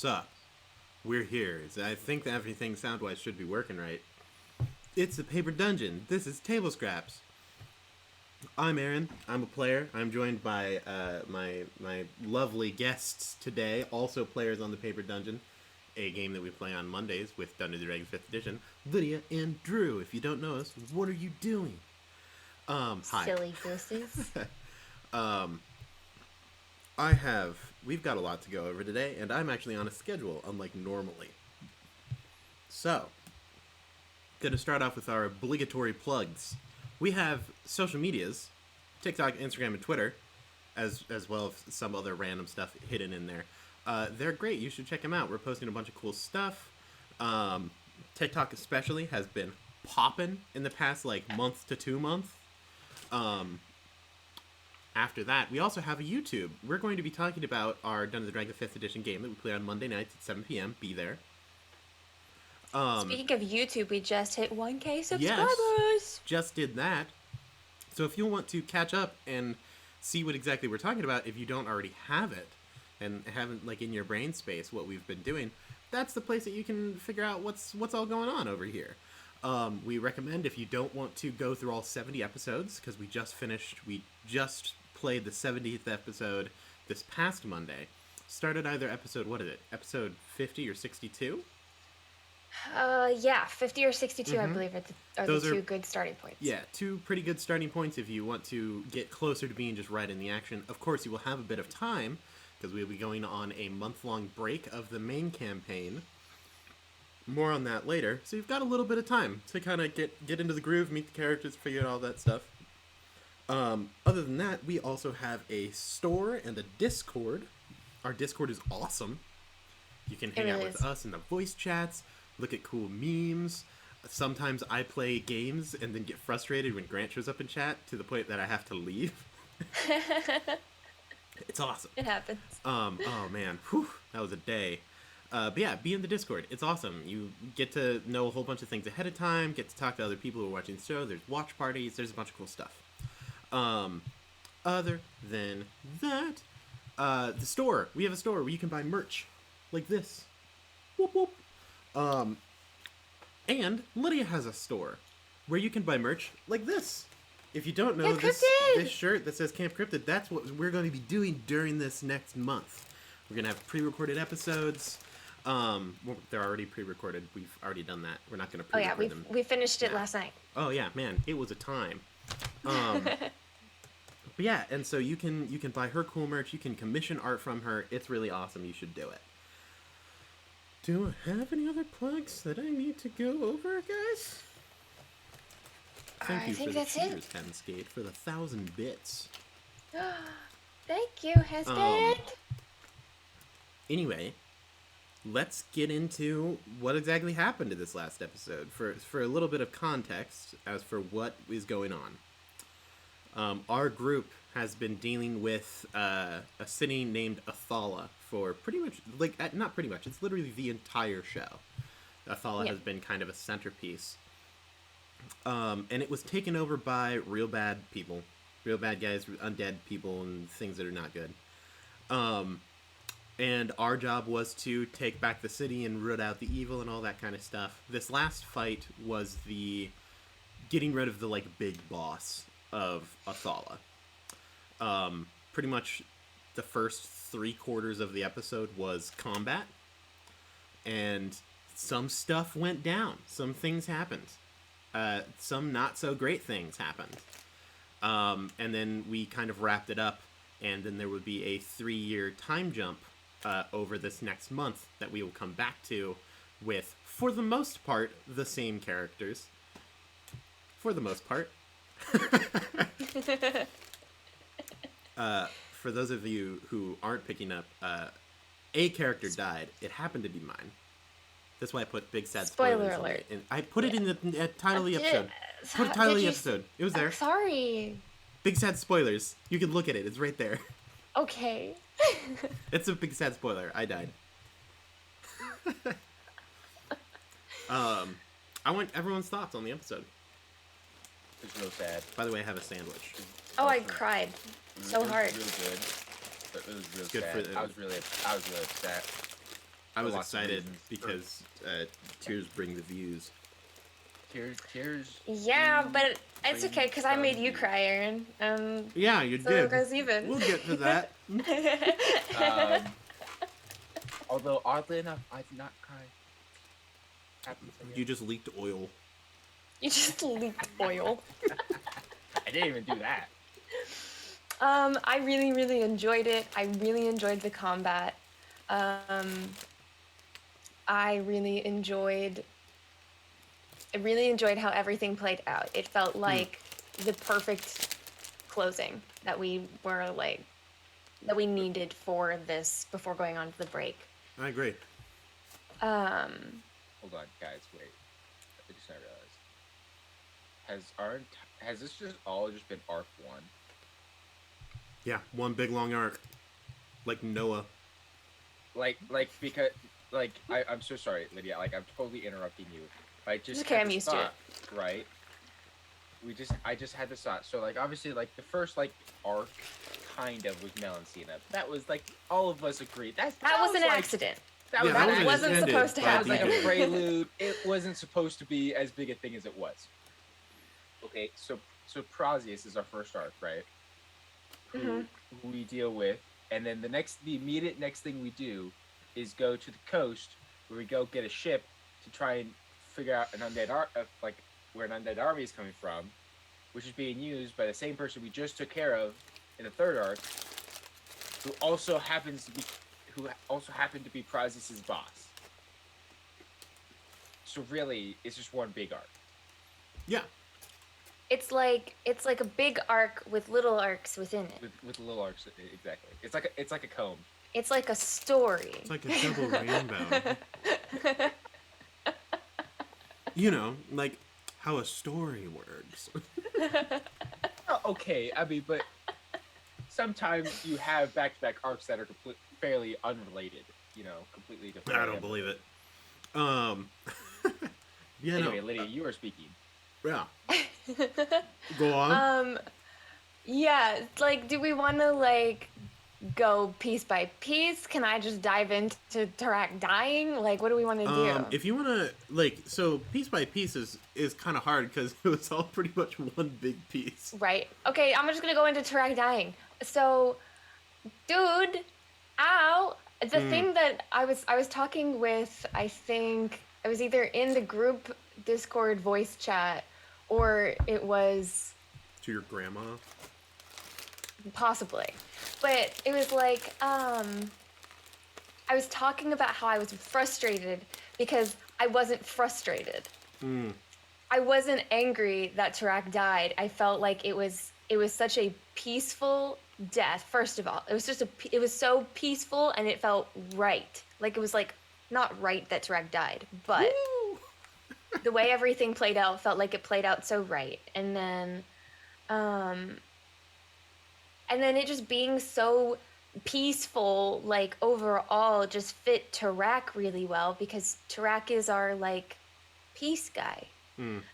What's up? We're here. I think that everything sound-wise should be working right. It's the Paper Dungeon. This is Table Scraps. I'm Aaron. I'm a player. I'm joined by my lovely guests today, also players on the Paper Dungeon, a game that we play on Mondays with Dungeons & Dragons 5th Edition, Lydia and Drew. If you don't know us, what are you doing? Hi. Silly gooses. We've got a lot to go over today, and I'm actually on a schedule, unlike normally. So, gonna start off with our obligatory plugs. We have social medias, TikTok, Instagram, and Twitter, as well as some other random stuff hidden in there. They're great. You should check them out. We're posting a bunch of cool stuff. TikTok especially has been popping in the past, month to 2 months. After that, we also have a YouTube. We're going to be talking about our Dungeons & Dragons 5th Edition game that we play on Monday nights at 7 p.m. Be there. Speaking of YouTube, we just hit 1K subscribers. Yes, just did that. So if you want to catch up and see what exactly we're talking about, if you don't already have it, and haven't, in your brain space what we've been doing, that's the place that you can figure out what's all going on over here. We recommend, if you don't want to go through all 70 episodes, because we just played the 70th episode this past Monday. Started either episode 50 or 62? Yeah, 50 or 62, I believe, are Those the two good starting points. Yeah, two pretty good starting points if you want to get closer to being just right in the action. Of course, you will have a bit of time, because we'll be going on a month-long break of the main campaign. More on that later. So you've got a little bit of time to kind of get into the groove, meet the characters, figure out all that stuff. Other than that, we also have a store and a Discord. Our Discord is awesome. You can hang out with us in the voice chats, look at cool memes. Sometimes I play games and then get frustrated when Grant shows up in chat to the point that I have to leave. It's awesome. It happens. Oh man, whew, that was a day. But yeah, be in the Discord. It's awesome. You get to know a whole bunch of things ahead of time, get to talk to other people who are watching the show. There's watch parties. There's a bunch of cool stuff. Other than that, the store. We have a store where you can buy merch like this. Whoop whoop. And Lydia has a store where you can buy merch like this. If you don't know, this shirt that says Camp Cryptid, that's what we're going to be doing during this next month. We're going to have pre-recorded episodes. Well, they're already pre-recorded. We've already done that. We're not going to pre-record them. We finished it last night. Oh yeah, man, it was a time. But yeah, and so you can buy her cool merch. You can commission art from her. It's really awesome. You should do it. Do I have any other plugs that I need to go over, guys? Thank you for the cheers, Hensgate, for the 1,000 bits. Thank you, Hensgate. Anyway, let's get into what exactly happened to this last episode for a little bit of context as for what is going on. Our group has been dealing with a city named Athala for pretty much, not pretty much, it's literally the entire show. Athala has been kind of a centerpiece. And it was taken over by real bad people. Real bad guys, undead people, and things that are not good. And our job was to take back the city and root out the evil and all that kind of stuff. This last fight was the getting rid of the, big boss of Athala. Pretty much the first 3/4 of the episode was combat. And some stuff went down. Some things happened. Some not so great things happened. And then we kind of wrapped it up, and then there would be a 3-year time jump over this next month that we will come back to with, for the most part, the same characters. For the most part. For those of you who aren't picking up, a character died. It happened to be mine. That's why I put big sad spoilers alert. And I put it in the title of the episode. Put the title of the episode. It was there. Sorry. Big sad spoilers. You can look at it. It's right there. Okay. It's a big sad spoiler. I died. I want everyone's thoughts on the episode. It's real sad. By the way, I have a sandwich. Oh, I cried so hard. It was really good. But it was real Good sad. for I was really upset. I was lots of excited reasons. because tears bring the views. Tears. Yeah, but it's bring okay because I made you some cry, Aaron. Yeah, you So did. it goes even. We'll get to that. Although oddly enough, I did not cry. Happens, I guess. You just leaked oil. You just leaked oil. I didn't even do that. I really, really enjoyed it. I really enjoyed the combat. I really enjoyed how everything played out. It felt like the perfect closing that we needed for this before going on to the break. I agree. Hold on, guys, wait. I just now realized. Has this just all been arc 1? Yeah, one big long arc. Like Noah. Because I'm so sorry, Lydia. I'm totally interrupting you. I just Okay, had I'm this used to it. thought, right? I just had this thought. So obviously the first arc kind of was Melancina. That was all of us agreed. That was an like, accident. That was Yeah, an that wasn't intended supposed to by That was like DJ. a prelude. It wasn't supposed to be as big a thing as it was. Okay, so Prazius is our first arc, right? Who we deal with, and then the immediate next thing we do is go to the coast where we go get a ship to try and figure out where an undead army is coming from, which is being used by the same person we just took care of in the third arc, who also happened to be Prazius' boss. So really, it's just one big arc. Yeah. It's like a big arc with little arcs within it. With little arcs, exactly. It's like a comb. It's like a story. It's like a double rainbow. You know, like how a story works. Oh, okay, I mean, but sometimes you have back-to-back arcs that are fairly unrelated. Completely different. I don't believe it. Yeah, Anyway, no. Lydia, you are speaking. Yeah. Go on. Yeah, do we want to go piece by piece? Can I just dive into Tarak dying? What do we want to do? If you want to, so piece by piece is kind of hard because it was all pretty much one big piece. Right. Okay, I'm just gonna go into Tarak dying. So, dude, ow! The thing that I was talking with, I think I was either in the group Discord voice chat, or it was To your grandma. possibly, but it was I was talking about how I was frustrated because I wasn't frustrated. I wasn't angry that Tarak died. I felt like it was such a peaceful death. First of all, it was so peaceful and it felt right. It was not right that Tarak died, but the way everything played out felt like it played out so right. And then it just being so peaceful, overall, just fit Tarak really well because Tarak is our peace guy,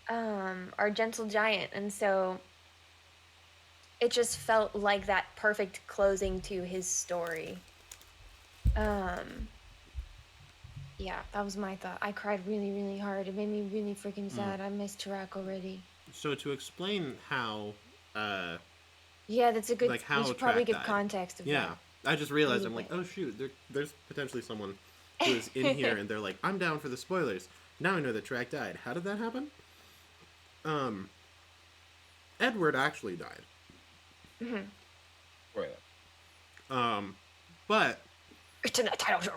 our gentle giant, and so it just felt like that perfect closing to his story. Yeah, that was my thought. I cried really, really hard. It made me really freaking sad. I missed Tarak already. So to explain how, yeah, that's a good. how we should probably Track give died. context of Yeah, that. I just realized A I'm little like, oh shoot, there's potentially someone who is in here, and they're like, I'm down for the spoilers. Now I know that Track died. How did that happen? Edward actually died. Spoiler. But It's in the title show.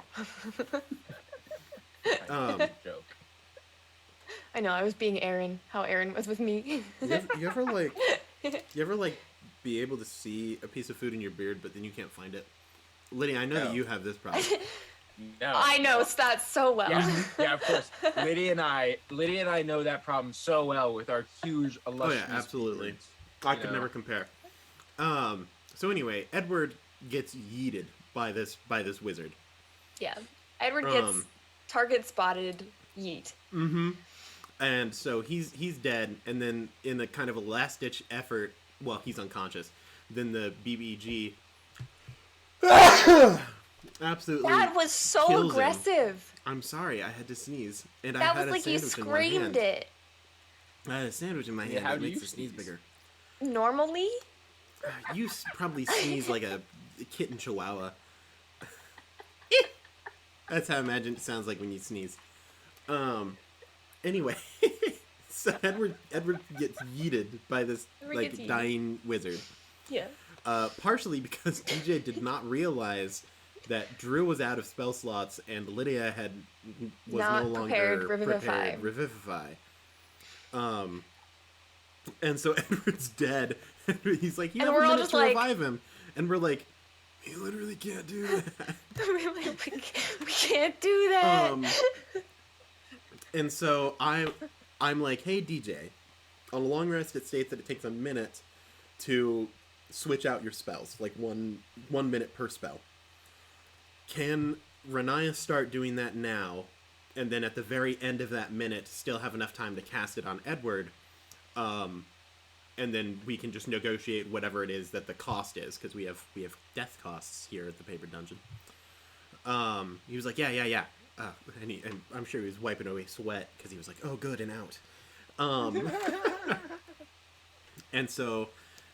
Joke. I know. I was being Aaron. How Aaron was with me. you ever be able to see a piece of food in your beard, but then you can't find it? Lydia, I know that No. you have this problem. No. I know that so well. Yeah, of course. Lydia and I know that problem so well with our huge illustrious. Oh yeah, absolutely. beards, I you could know? never compare. So anyway, Edward gets yeeted by this wizard. Yeah. Edward gets target spotted. Yeet. Mm-hmm. And so he's dead, and then in a kind of a last ditch effort, well, he's unconscious. Then the BBG absolutely. That was so kills him. aggressive. I'm sorry, I had to sneeze, and I That had was a like you sandwich in one hand. screamed it. I had a sandwich in my Yeah, hand how that do makes you the sneeze sneeze? bigger. Normally? You probably sneeze like a kitten chihuahua. That's how I imagine it sounds like when you sneeze. Anyway, so Edward gets yeeted by this Edward gets yeeted. dying wizard. Yeah. Partially because DJ did not realize that Drew was out of spell slots and Lydia was Not no longer prepared Revivify. Revivify. And so Edward's dead. He's like, you And have we're a all minute just to like- revive him. And we're like, he literally can't do that. we can't do that. And so I'm like, hey DJ, on a long rest it states that it takes a minute to switch out your spells, like one minute per spell. Can Renaya start doing that now, and then at the very end of that minute still have enough time to cast it on Edward, and then we can just negotiate whatever it is that the cost is, because we have death costs here at the Paper Dungeon. He was like, yeah. And I'm sure he was wiping away sweat because he was like, oh, good, and out. And so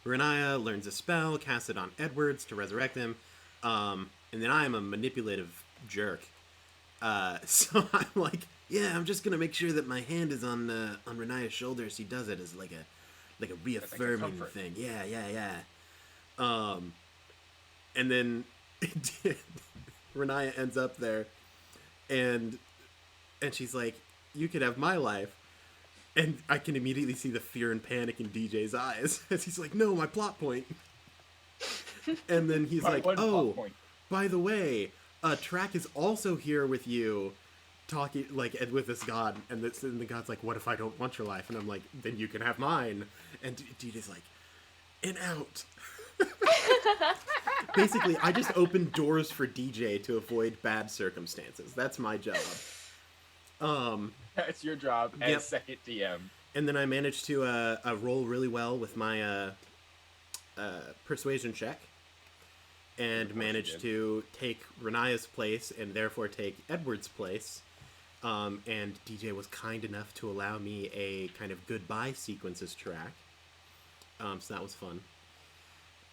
Renaya learns a spell, casts it on Edwards to resurrect him, and then I am a manipulative jerk. So I'm like, yeah, I'm just gonna make sure that my hand is on Renaya's shoulder. She does it as like a reaffirming thing. Yeah. And then Renaya ends up there, and she's like, you could have my life. And I can immediately see the fear and panic in DJ's eyes as he's like, no, my plot point. And then he's like, oh, by the way, Track is also here with you, talking like with this god. And the god's like, what if I don't want your life? And I'm like, then you can have mine. And DJ's like, and out. Basically, I just opened doors for DJ to avoid bad circumstances. That's my job. That's your job as second DM. And then I managed to roll really well with my persuasion check, and managed to take Renaya's place and therefore take Edward's place. And DJ was kind enough to allow me a kind of goodbye sequences track. So that was fun.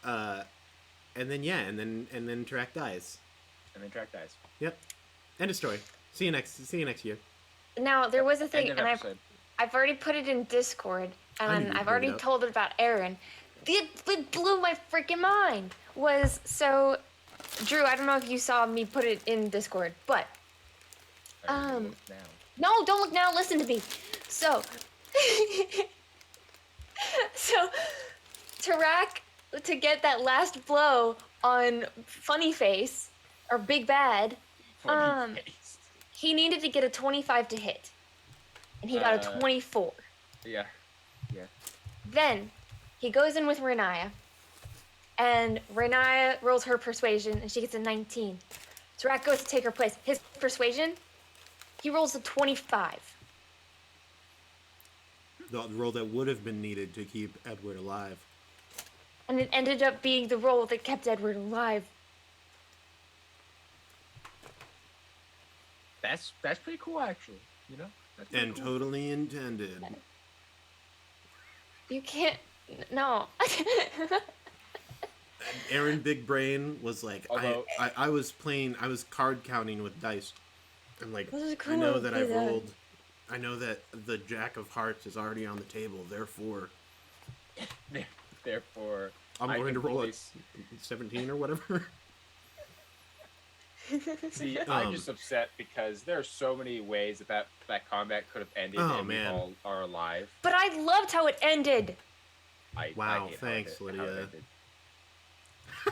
And then and then Track dies. And then Track dies. Yep. End of story. See you next year. Now, there was a thing, End of and episode. I've already put it in Discord, and you I've bring already it up. told it about Aaron. It blew my freaking mind. So, Drew, I don't know if you saw me put it in Discord, but I look now. no, don't look now. Listen to me. So, to get that last blow on Funny Face or Big Bad, Funny face. he needed to get a 25 to hit, and he got a 24. Yeah. Then he goes in with Renaya, and Renaya rolls her persuasion, and she gets a 19. Tarak goes to take her place. His persuasion, he rolls a 25. The roll that would have been needed to keep Edward alive. And it ended up being the roll that kept Edward alive. That's pretty cool, actually. You know? That's pretty And cool. totally intended. You can't. No. Aaron Big Brain was like, Although- I was card counting with dice. I'm like, This is I know cool, that do I've that. rolled, I know that the Jack of Hearts is already on the table, therefore Therefore, I'm I going can to roll place- a 17 or whatever. See, I'm just upset because there are so many ways that combat could have ended, Oh, and man. we all are alive. But I loved how it ended. Wow, I hate thanks, how it Lydia. ended.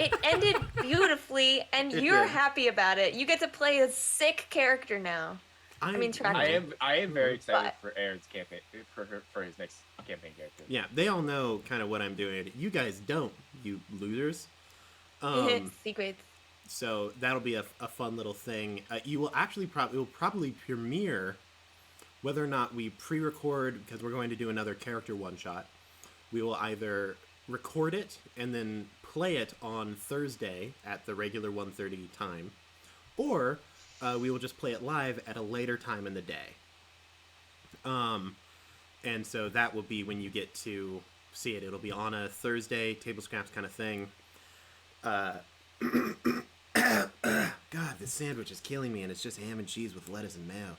It ended beautifully, and It you're did. happy about it. You get to play a sick character now. I mean, Track- I am very excited But- for Aaron's campaign for his next campaign character. Yeah, they all know kind of what I'm doing. You guys don't, you losers. Secrets. So that'll be a fun little thing. You will actually it will probably premiere, whether or not we pre-record, because we're going to do another character one-shot. We will either record it and then play it on Thursday at the regular 1:30 time, or we will just play it live at a later time in the day. And so that will be when you get to see it. It'll be on a Thursday, table scraps kind of thing. God, this sandwich is killing me, and it's just ham and cheese with lettuce and mayo.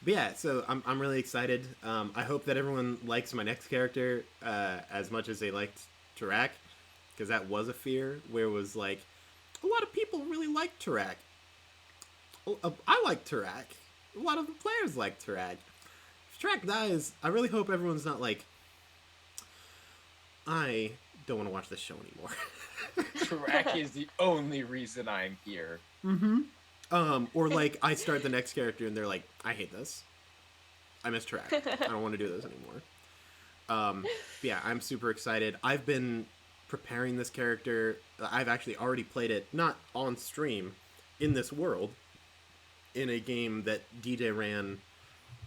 But yeah, so I'm really excited. I hope that everyone likes my next character as much as they liked Tarak, because that was a fear where it was like, a lot of people really like Tarak. I like Tarak. A lot of the players like Tarak. If Tarak dies, I really hope everyone's not like, I don't want to watch this show anymore. Tarak is the only reason I'm here. Or like I start the next character and they're like, I hate this. I miss Tarak. I don't want to do this anymore. Yeah, I'm super excited. I've been preparing this character. I've actually already played it, not on stream, in this world, in a game that DJ ran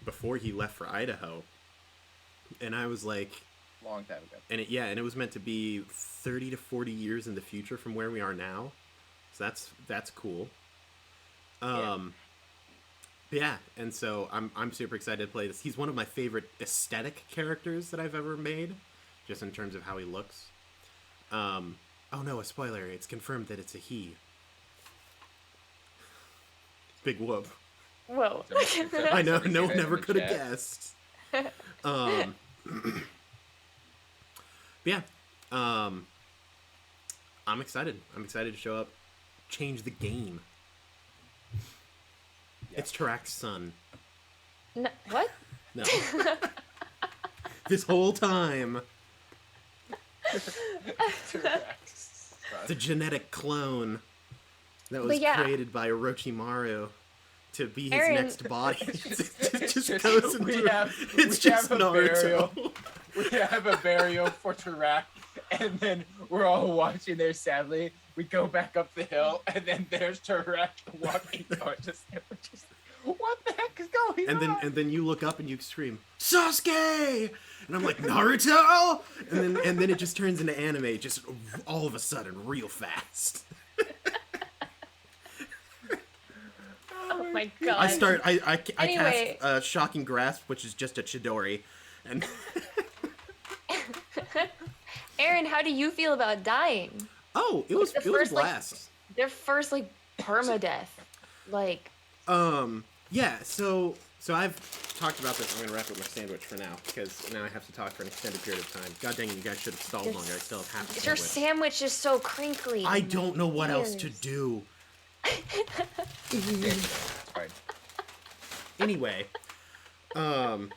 before he left for Idaho. And I was like, Long time ago. and it was meant to be 30 to 40 years in the future from where we are now. So that's cool. But yeah, and so I'm super excited to play this. He's one of my favorite aesthetic characters that I've ever made, just in terms of how he looks. Oh no, a spoiler. It's confirmed that it's a he. Big whoop. Whoa. I know, Somebody no say one that ever in the could have chat. guessed. But yeah, I'm excited. I'm excited to show up, change the game. Yeah. It's Tarak's son. No, what? No. This whole time, the genetic clone that was But yeah. created by Orochimaru to be his Aaron- next body. It just goes into We have just a Naruto. burial. We have a burial for Tarak, and then we're all watching there sadly. We go back up the hill, and then there's Tarak walking. Just what the heck is going on? And then you look up and you scream, Sasuke! And I'm like, Naruto! And then it just turns into anime, just all of a sudden, real fast. Oh my god. I Anyway. cast Shocking Grasp, which is just a Chidori, and Aaron, how do you feel about dying? oh, it was the it was a first, like- blast. Their first like permadeath. Like Yeah, so I've talked about this. I'm gonna wrap up my sandwich for now because now I have to talk for an extended period of time. God dang it, you guys should have stalled Your- longer. I still have half a your sandwich. sandwich is so crinkly. I don't know what else to Ears. do. It's fine. Anyway, that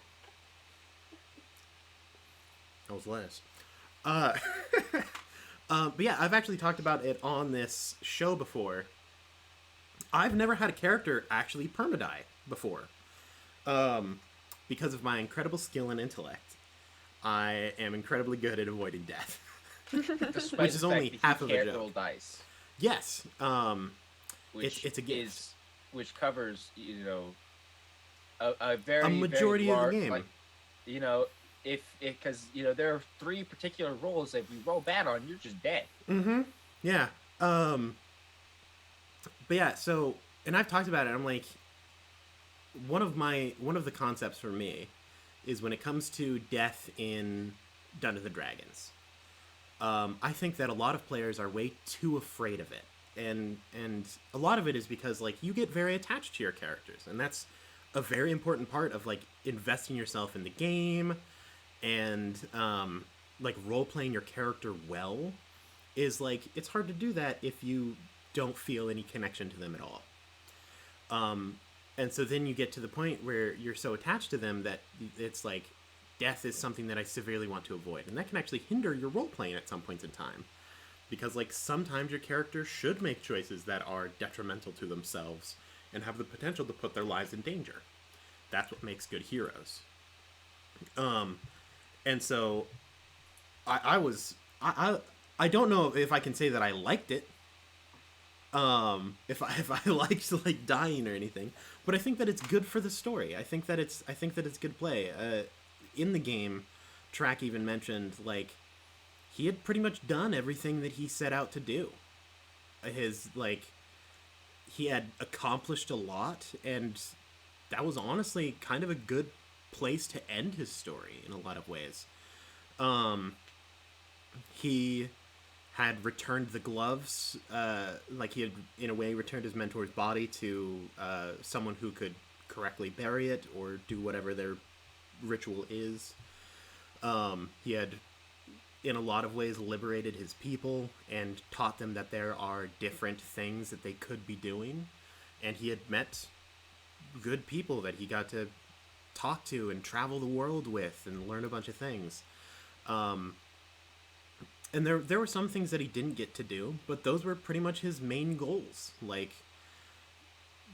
was less. But yeah, I've actually talked about it on this show before. I've never had a character actually permadie before. Because of my incredible skill and intellect, I am incredibly good at avoiding death. Despite Which is the only fact that half you of a can't joke. roll dice, Yes, which it's a gift. which covers a very A majority very of the large, game. Like, if because there are three particular rolls that if you roll bad on, you're just dead. Mm-hmm. Yeah. But yeah, so, and I've talked about it, I'm like, one of the concepts for me is when it comes to death in Dungeons and Dragons, I think that a lot of players are way too afraid of it. And a lot of it is because, like, you get very attached to your characters, and that's a very important part of, like, investing yourself in the game and, like, role-playing your character well is, like, it's hard to do that if you don't feel any connection to them at all. And so then you get to the point where you're so attached to them that it's like, death is something that I severely want to avoid. And that can actually hinder your role-playing at some points in time. Because, like, sometimes your character should make choices that are detrimental to themselves and have the potential to put their lives in danger. That's what makes good heroes. And so I don't know if I can say that I liked it. If I liked, like, dying or anything, but I think that it's good for the story. I think that it's good play. In the game, Track even mentioned, like, he had pretty much done everything that he set out to do. his like he had accomplished a lot, and that was honestly kind of a good place to end his story in a lot of ways. He had returned the gloves, like he had in a way returned his mentor's body to someone who could correctly bury it or do whatever their ritual is. He had in a lot of ways liberated his people and taught them that there are different things that they could be doing, and he had met good people that he got to talk to and travel the world with and learn a bunch of things. And there were some things that he didn't get to do, but those were pretty much his main goals, like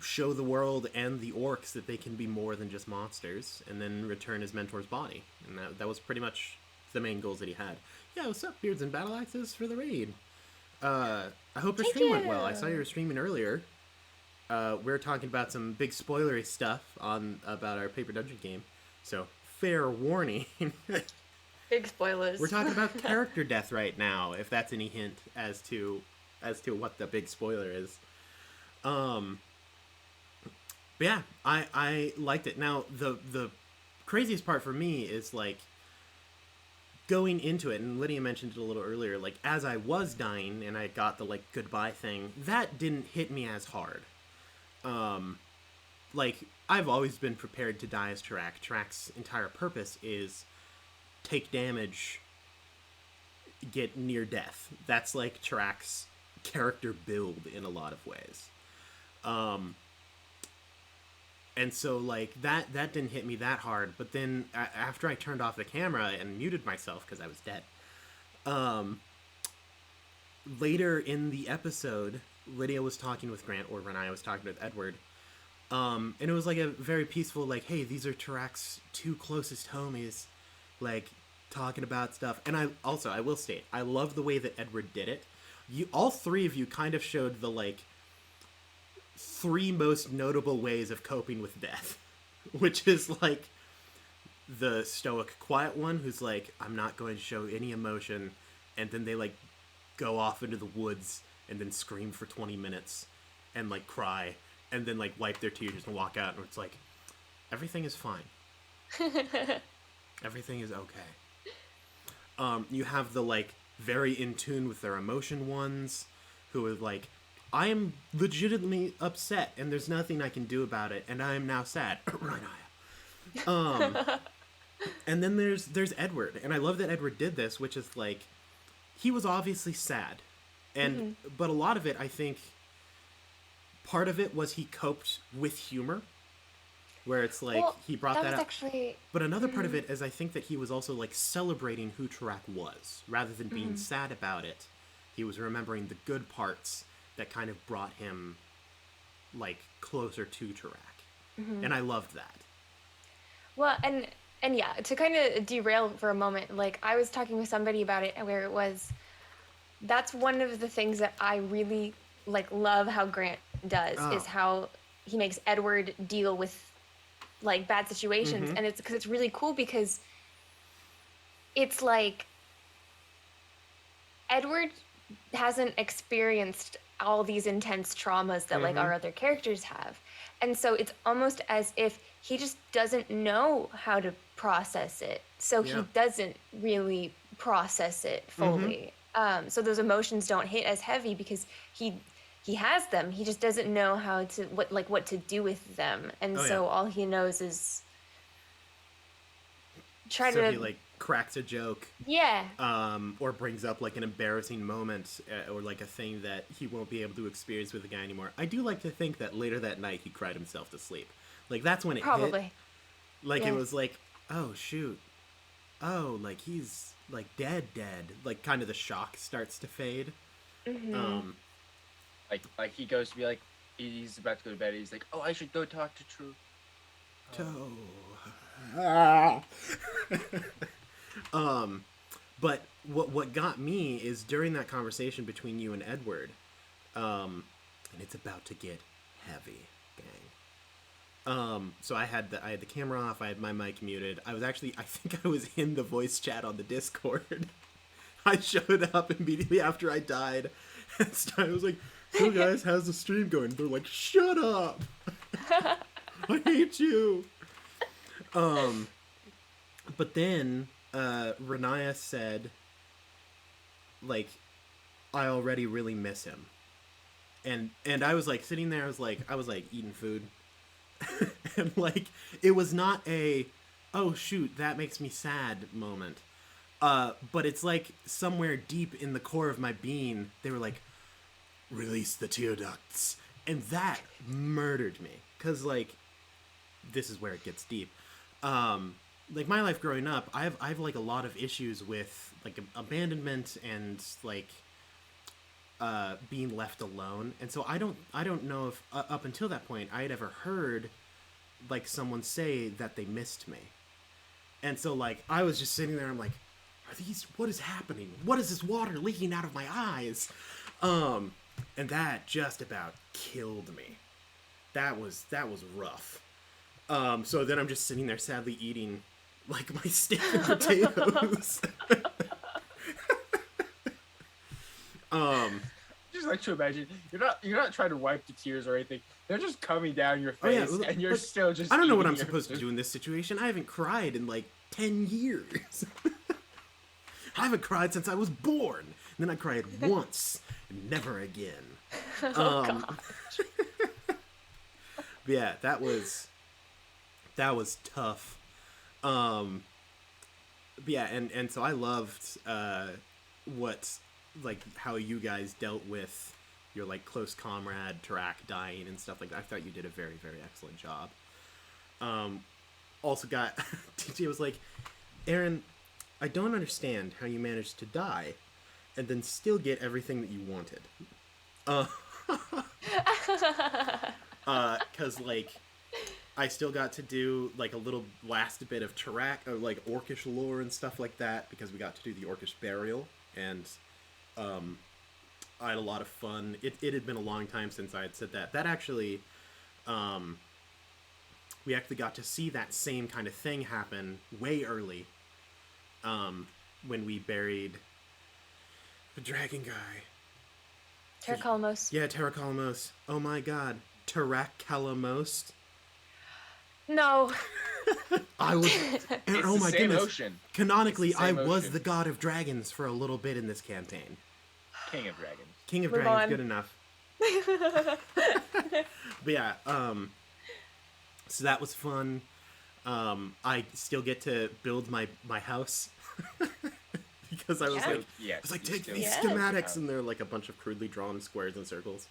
show the world and the orcs that they can be more than just monsters, and then return his mentor's body. And that was pretty much the main goals that he had. Yeah, what's up, Beards and Battle Axes, for the raid? I hope your stream went well. I saw you were streaming earlier. We were talking about some big spoilery stuff about our Paper Dungeon game, so fair warning. Big spoilers. We're talking about character death right now, if that's any hint as to what the big spoiler is. But yeah, I liked it. Now, the craziest part for me is, like, going into it, and Lydia mentioned it a little earlier, like, as I was dying and I got the, like, goodbye thing, that didn't hit me as hard. Like, I've always been prepared to die as Tarak. Tarak's entire purpose is take damage, get near death. That's, like, Tarak's character build in a lot of ways. And so, like, that didn't hit me that hard. But then, after I turned off the camera and muted myself because I was dead, later in the episode, Lydia was talking with Grant, or Renai was talking with Edward, and it was, like, a very peaceful, like, hey, these are Tarak's two closest homies, like, talking about stuff. And I will state, I love the way that Edward did it. All three of you kind of showed the, like, three most notable ways of coping with death, which is, like, the stoic quiet one who's like, I'm not going to show any emotion, and then they, like, go off into the woods and then scream for 20 minutes and, like, cry and then, like, wipe their tears and walk out, and it's like, everything is fine. Everything is okay. You have the, like, very in tune with their emotion ones who are like, I am legitimately upset, and there's nothing I can do about it, and I am now sad. And then there's Edward, and I love that Edward did this, which is, like, he was obviously sad, and but a lot of it, I think, part of it was he coped with humor, where it's like, he brought that up. Actually, but another part of it is I think that he was also, like, celebrating who Tarak was, rather than being sad about it. He was remembering the good parts that kind of brought him, like, closer to Tarak. And I loved that. Well, and yeah, to kind of derail for a moment, like, I was talking with somebody about it where it was, that's one of the things that I really, like, love how Grant does, is how he makes Edward deal with, like, bad situations. And it's because it's really cool, because it's like Edward hasn't experienced all these intense traumas that like our other characters have, and so it's almost as if he just doesn't know how to process it, so he doesn't really process it fully. So those emotions don't hit as heavy because he has them, he just doesn't know how to what to do with them, and all he knows is try to he, like, cracks a joke, or brings up, like, an embarrassing moment, or, like, a thing that he won't be able to experience with the guy anymore. I do like to think that later that night he cried himself to sleep. Like, that's when it hit. Like, it was like, oh shoot, oh, like, he's, like, dead, like, kind of the shock starts to fade. Like he goes to be like, he's about to go to bed, and he's like, oh, I should go talk to True. But what got me is during that conversation between you and Edward, and it's about to get heavy, gang. So I had the camera off, I had my mic muted. I think I was in the voice chat on the Discord. I showed up immediately after I died, and I was like, So guys, how's the stream going? They're like, shut up. I hate you. But then Renaya said, like, I already really miss him. And I was like sitting there, I was like eating food. And like it was not a oh shoot, that makes me sad moment. But it's like somewhere deep in the core of my being, they were like, release the tear ducts. And that murdered me. 'Cause like this is where it gets deep. Like my life growing up, I have like a lot of issues with like abandonment and like being left alone. And so I don't know if up until that point I had ever heard like someone say that they missed me. And so like I was just sitting there, I'm like, what is happening? What is this water leaking out of my eyes? And that just about killed me. That was rough. So then I'm just sitting there sadly eating like my steak and potatoes. Just like to imagine, you're not trying to wipe the tears or anything. They're just coming down your face, and you're still just. I don't know what I'm eating supposed to do in this situation. I haven't cried in like 10 years. I haven't cried since I was born. And then I cried once, and never again. But yeah, that was tough. But yeah, and so I loved what like how you guys dealt with your like close comrade Tarak dying and stuff like that. I thought you did a very, very excellent job. Also got TJ was like, Aaron, I don't understand how you managed to die and then still get everything that you wanted. 'Cause like I still got to do like a little last bit of Tarak, or like Orcish lore and stuff like that, because we got to do the Orcish burial, and I had a lot of fun. It had been a long time since I had said that. That actually, we actually got to see that same kind of thing happen way early, when we buried the dragon guy. Terracolmos. Yeah, Terracolmos. Oh my god. Terracolmos. No. I was... It's oh my the same goodness. ocean. Canonically, I Same was ocean. the god of dragons for a little bit in this campaign. King of Dragons. King of Move Dragons, on. good enough. But yeah, so that was fun. I still get to build my house. Because I was Yeah. like, Yeah, I was like, you take still- these Yeah. schematics, and they're like a bunch of crudely drawn squares and circles.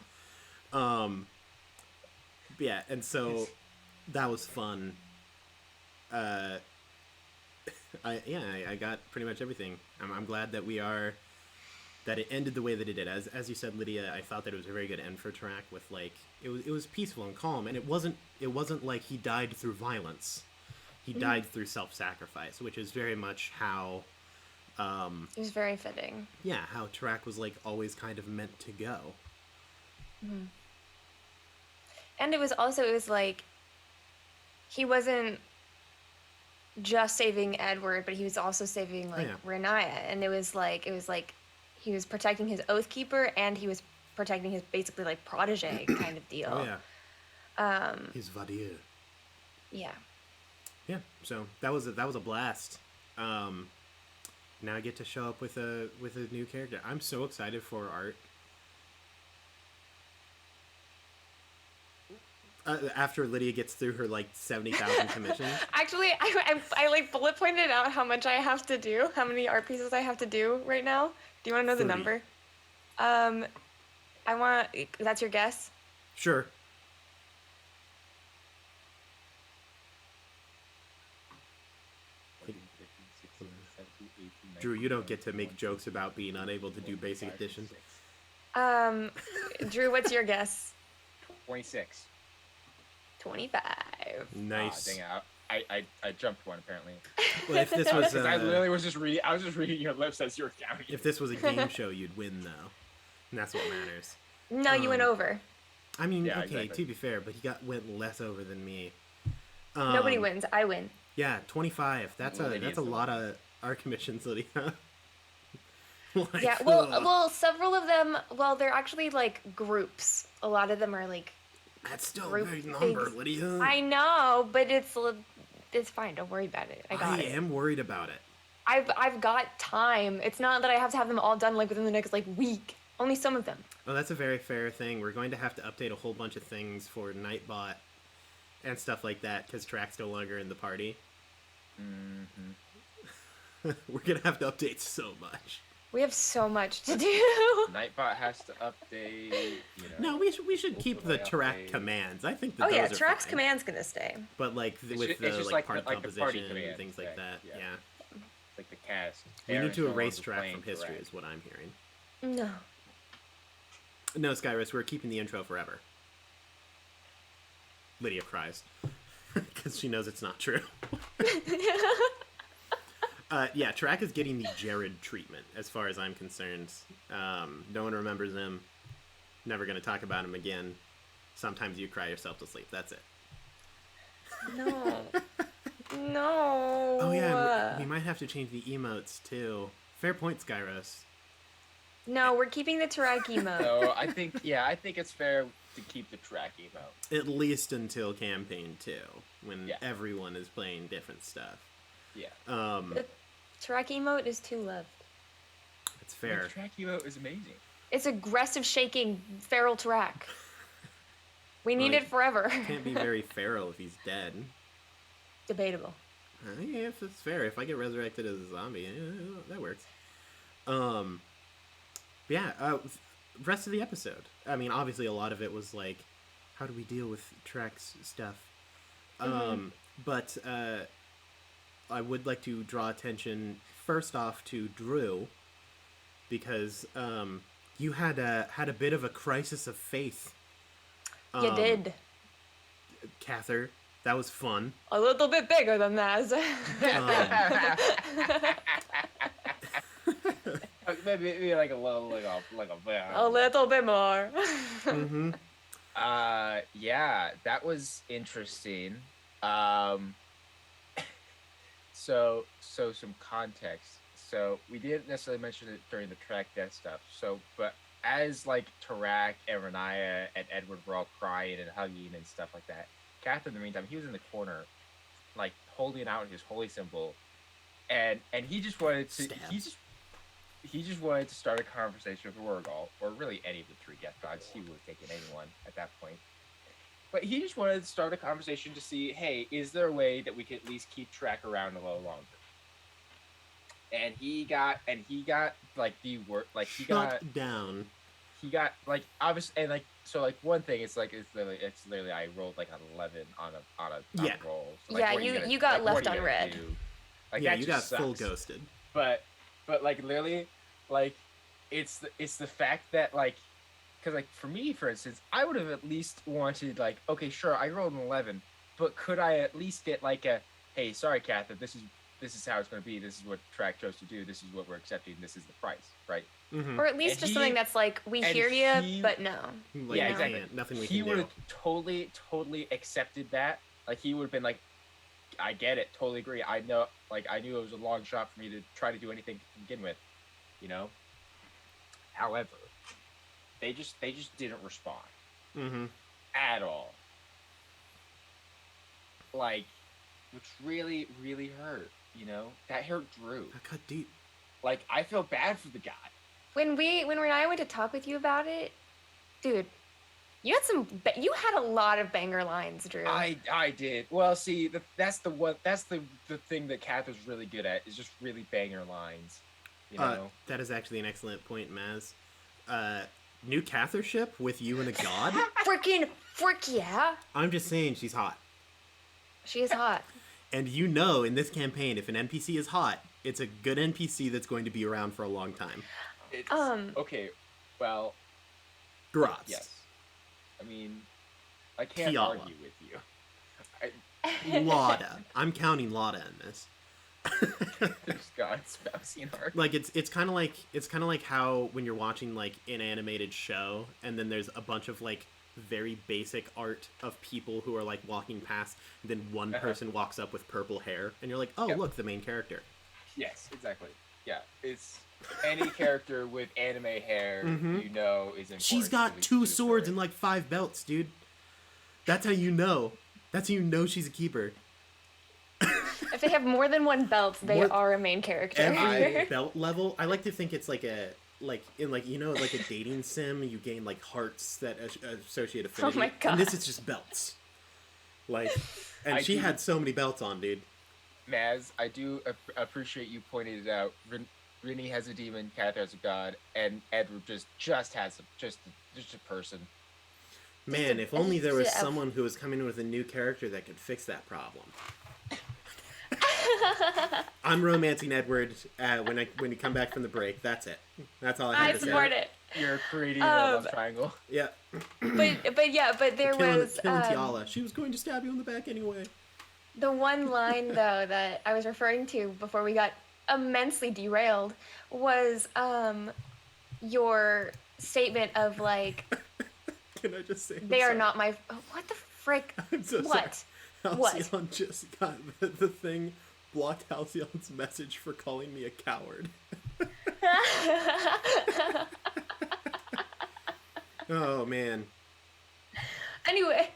But yeah, and so that was fun. I got pretty much everything. I'm glad that that it ended the way that it did. As you said, Lydia, I thought that it was a very good end for Tarak. With like it was peaceful and calm, and it wasn't like he died through violence. He died through self-sacrifice, which is very much how. It was very fitting. Yeah, how Tarak was like always kind of meant to go. And it was like he wasn't just saving Edward, but he was also saving like yeah. Renaya. And it was like he was protecting his Oathkeeper, and he was protecting his basically like protege kind of deal. Oh yeah. His Vadir. Yeah. Yeah, so that was a blast. Now I get to show up with a new character. I'm so excited for art. After Lydia gets through her like 70,000 commissions. Actually, I like bullet pointed out how much I have to do, how many art pieces I have to do right now. Do you want to know 30. the number? That's your guess? Sure. Drew, you don't get to make jokes about being unable to do basic addition. Drew, what's your guess? 26. 25. Nice. Dang it. I jumped one apparently. Well, if this was Because I literally was just reading. I was just reading your lips as you were counting. if this was a game show, you'd win though, and that's what matters. No, you went over. I mean, Yeah, okay, exactly. to be fair, but he went less over than me. Nobody wins. I win. Yeah, 25. That's Well, a Lydia's that's a the lot of art commissions, Lydia. Like, Yeah, well, several of them, well, they're actually like groups. A lot of them are like that's still a group big number, things. Lydia. I know, but it's fine. Don't worry about it. I got it. am worried about it. I've got time. It's not that I have to have them all done like within the next like week. Only some of them. Oh, that's a very fair thing. We're going to have to update a whole bunch of things for Nightbot and stuff like that because Track's no longer in the party. Mm-hmm. We're gonna have to update so much. We have so much to do. Nightbot has to update. No, we should keep the Track commands. I think that Oh yeah, those are Track's fine. command's gonna stay. But like with it's the just like like the- part like the party composition and commands, things like that, yeah. yeah. Like the cast. We need Aaron's to no erase longer Track playing from history, Track. is what I'm hearing. No. No, Skyrus, we're keeping the intro forever. Lydia cries because she knows it's not true. Yeah, Track is getting the Jared treatment, as far as I'm concerned. No one remembers him. Never going to talk about him again. Sometimes you cry yourself to sleep. That's it. No. No. Oh yeah, we might have to change the emotes too. Fair point, Skyros. No, we're keeping the Tarak emote. So I think it's fair to keep the Track emote. At least until campaign 2, when Yeah. everyone is playing different stuff. Yeah. The Tarak emote is too loved. It's fair. The Track emote is amazing. It's aggressive shaking feral Tarak. We need Like, it forever. Can't be very feral if he's dead. Debatable. Yeah, if it's fair. If I get resurrected as a zombie, that works. Yeah, rest of the episode. I mean, obviously a lot of it was like, how do we deal with Track's stuff? But I would like to draw attention first off to Drew, because you had a bit of a crisis of faith. You did. Cather, that was fun. A little bit bigger than that. Maybe like a little, like a A little bit more. Mm-hmm. Yeah, that was interesting. So some context. So we didn't necessarily mention it during the Track death stuff. So, but as like Tarak and Renaya and Edward were all crying and hugging and stuff like that, Kath in the meantime, he was in the corner, like holding out his holy symbol, and he just wanted to he just wanted to start a conversation with Rorgal, or really any of the 3 death gods. He would have taken anyone at that point. But he just wanted to start a conversation to see, hey, is there a way that we could at least keep Track around a little longer? And he got like the word, like he got down. He got like obvious, and like so like one thing, it's literally I rolled like an 11 on a roll. So, like, Yeah, what are you gonna- got like, left what are on gonna red. do? Like, Yeah, that you got just full sucks. ghosted. But like literally, like it's the fact that like, because like for me, for instance, I would have at least wanted like, okay, sure, I rolled an 11, but could I at least get like a, hey, sorry, Kath, this is how it's going to be. This is what Track chose to do. This is what we're accepting. This is the price, right? Mm-hmm. Or at least And just he- something that's like, we and hear you, he- but no. Like, Yeah, we exactly. can't- Nothing we He can would do. have totally accepted that. Like he would have been like, I get it, totally agree. I know, like I knew it was a long shot for me to try to do anything to begin with, you know. However, they just didn't respond Mm-hmm. at all. Like, which really hurt. You know, that hurt Drew. That cut deep. Like I feel bad for the guy. When Renaya went to talk with you about it, dude, you had a lot of banger lines, Drew. I did. Well, see, that's the thing that Kath is really good at, is just really banger lines. You know? That is actually an excellent point, Maz. New Cathership with you and a god? Frick yeah. I'm just saying she's hot. She is hot. And you know, in this campaign, if an NPC is hot, it's a good NPC that's going to be around for a long time. It's, Um, okay, well, Gratz. yes. I mean, I can't Kiala. argue with you. Lada. I'm counting Lada in this. There's God's spousey and art. Like it's kind of like how when you're watching like an animated show and then there's a bunch of like very basic art of people who are like walking past, and then one person walks up with purple hair and you're like, oh, Yep. look, the main character. Yes, exactly. Yeah, it's any character with anime hair, Mhm. you know, is important. She's got to 2 the swords story. and like 5 belts, dude. That's how you know. That's how you know she's a keeper. If they have more than one belt, they What- are a main character. Every belt level, I like to think it's like a like in like like a dating sim, you gain like hearts that associate affinity. my God. And this is just belts. Like, and I she do- had so many belts on, dude. Maz, I do appreciate you pointing it out. Rini has a demon, Kath has a god, and Edward just has just a person. Man, if only there was just a- someone who was coming in with a new character that could fix that problem. I'm romancing Edward when you come back from the break. That's it. That's all I have I to say. support it. You're creating a love Um, triangle. Yeah. But there was killing Tiala. She was going to stab you in the back anyway. the one line though that I was referring to before we got immensely derailed was your statement of like Can I just say I'm they are sorry. not my what the frick I'm so what sorry. What? Halcyon just got the thing blocked Halcyon's message for calling me a coward. Oh man. Anyway,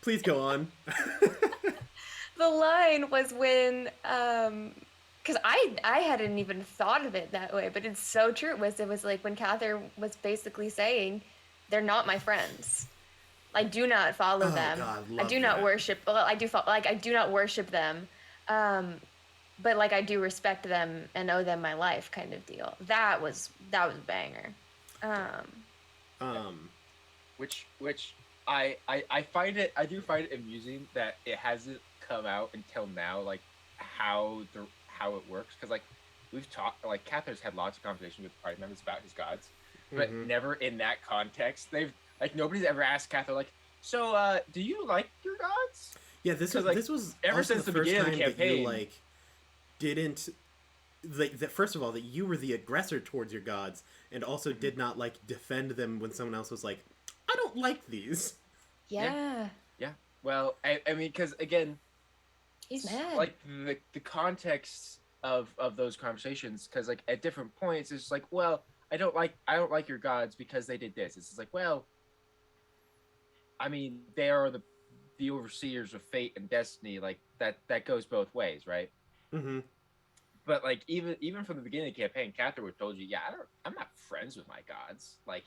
Please go on. the line was when because I hadn't even thought of it that way, but it's so true. It was like when Cather was basically saying they're not my friends. I do not follow Oh, them. God, I love do not that. worship. Well, I do I do not worship them, but like I do respect them and owe them my life, kind of deal. That was a banger. Which I do find it amusing that it hasn't come out until now, like how it works, because like we've talked, like Cather's had lots of conversations with party members about his gods, but Mhm. never in that context. They've like nobody's ever asked Cather like, so do you like your gods? Yeah, this 'Cause, was like, ever since the the first beginning of time the that you campaign- like didn't like that. First of all, that you were the aggressor towards your gods, and also did not like defend them when someone else was like, "I don't like these." Yeah, Yeah. Well, I mean, because again, he's mad. like the context of those conversations, because like at different points it's like, well, I don't like your gods because they did this. It's just like, well, I mean, they are the overseers of fate and destiny. Like that goes both ways, right? Mm-hmm. But like even from the beginning of the campaign, Cather would told you, yeah, I'm not friends with my gods, like,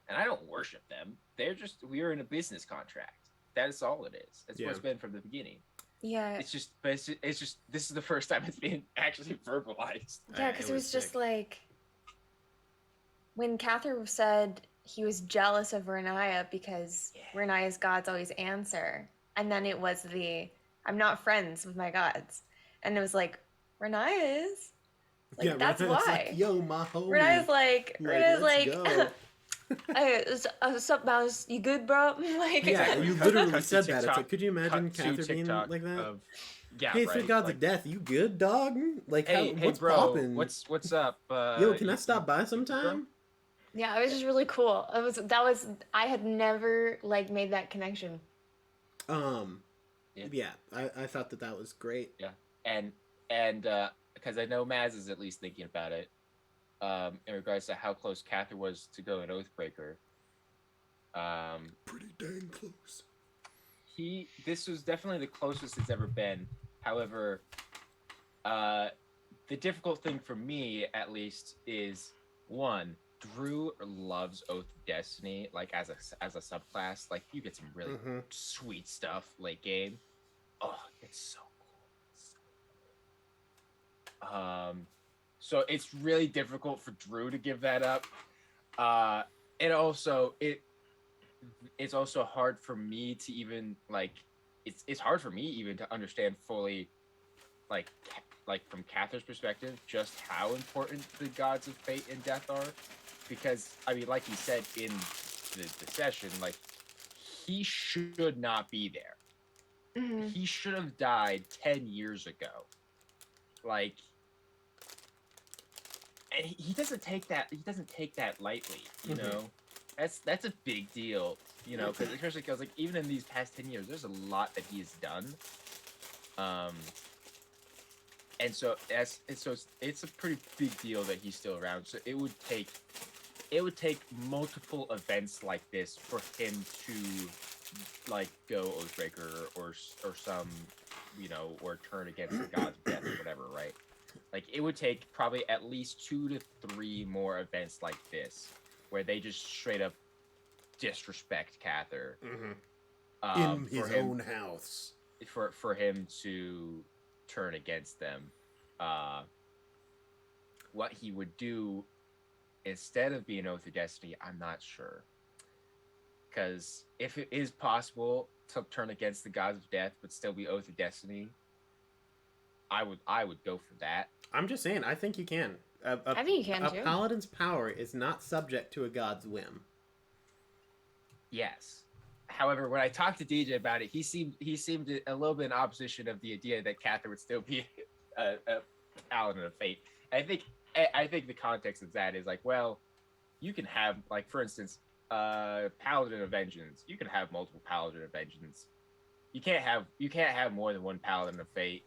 and I don't worship them. They're just, we're in a business contract. That's all it is. That's what it's been from the beginning. Yeah, It's just this is the first time it's been actually verbalized. yeah, because it was just sick. like when Cather said he was jealous of Renaya because Renaya's gods always answer, and then it was I'm not friends with my gods, and it was like Renaya is. Like, Yeah, that's Renaya's why. like, yo, my homie. Renaya's like, let's go. hey, what's up, Mouse? You good, bro? Like, Yeah, you Cut literally to said that. It's TikTok- like, could you imagine cut to Cather being TikTok like that? of- yeah, Hey, right. 3 gods like, of death, you good, dog? Like, hey, what's bro, poppin'? what's up? Yo, can I you- stop by bro? sometime? yeah, it was just really cool. I had never like made that connection. Yeah, I thought that was great. Yeah, and because I know Maz is at least thinking about it, in regards to how close Cather was to go an Oathbreaker. Pretty dang close. This was definitely the closest it's ever been. However, the difficult thing for me, at least, is one, Drew loves Oath of Destiny, like as a subclass. Like you get some really sweet stuff late game. Oh, it's so cool. So it's really difficult for Drew to give that up. And also it's also hard for me to even like it's hard for me even to understand fully like from Cather's perspective just how important the gods of fate and death are, because I mean, like he said in the session, like he should not be there. Mm-hmm. He should have died 10 years ago. Like, and he doesn't take that lightly, you know. That's a big deal, you know, because especially because like even in these past 10 years, there's a lot that he's done. and so it's a pretty big deal that he's still around. So it would take multiple events like this for him to like go Oathbreaker or some, or turn against the gods of death or whatever, right? Like it would take probably at least 2 to 3 more events like this where they just straight up disrespect Cather. In his own house. For him to turn against them. What he would do instead of being Oath of Destiny, I'm not sure. Because if it is possible to turn against the gods of death but still be Oath of Destiny, I would go for that. I'm just saying, I think you can. I think you can too. A paladin's power is not subject to a god's whim. Yes. However, when I talked to DJ about it, he seemed a little bit in opposition of the idea that Cather would still be a paladin of fate. I think the context of that is like, well, you can have, like, for instance, paladin of vengeance. You can have multiple paladin of vengeance. You can't have more than one paladin of fate.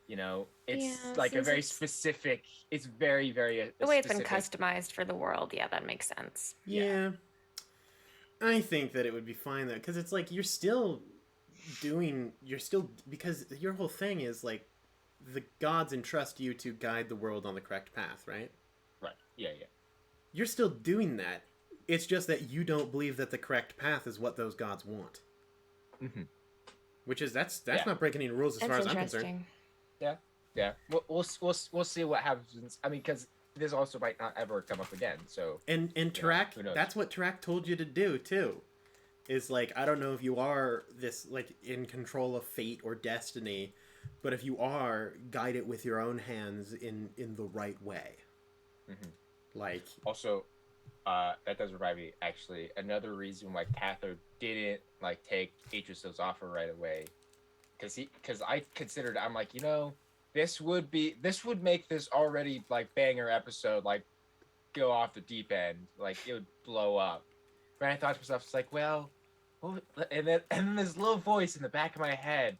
It's like a very specific. It's very, very the way it's been customized for the world. Yeah, that makes sense. Yeah. I think that it would be fine though, because it's like you're still because your whole thing is like the gods entrust you to guide the world on the correct path, right? Right. Yeah. You're still doing that. It's just that you don't believe that the correct path is what those gods want. Mm-hmm. Which is that's not breaking any rules as far as I'm concerned. Yeah. We'll see what happens. I mean, because this also might not ever come up again. So and Tarak, that's what Tarak told you to do too. Is like, I don't know if you are this like in control of fate or destiny, but if you are, guide it with your own hands in the right way. Mm-hmm. Like also, that does remind me. Actually, another reason why Cather didn't like take Idrisil's offer right away, because I considered, I'm like, this would make this already like banger episode like go off the deep end, like it would blow up. But I thought to myself, it's like, well, and then this little voice in the back of my head,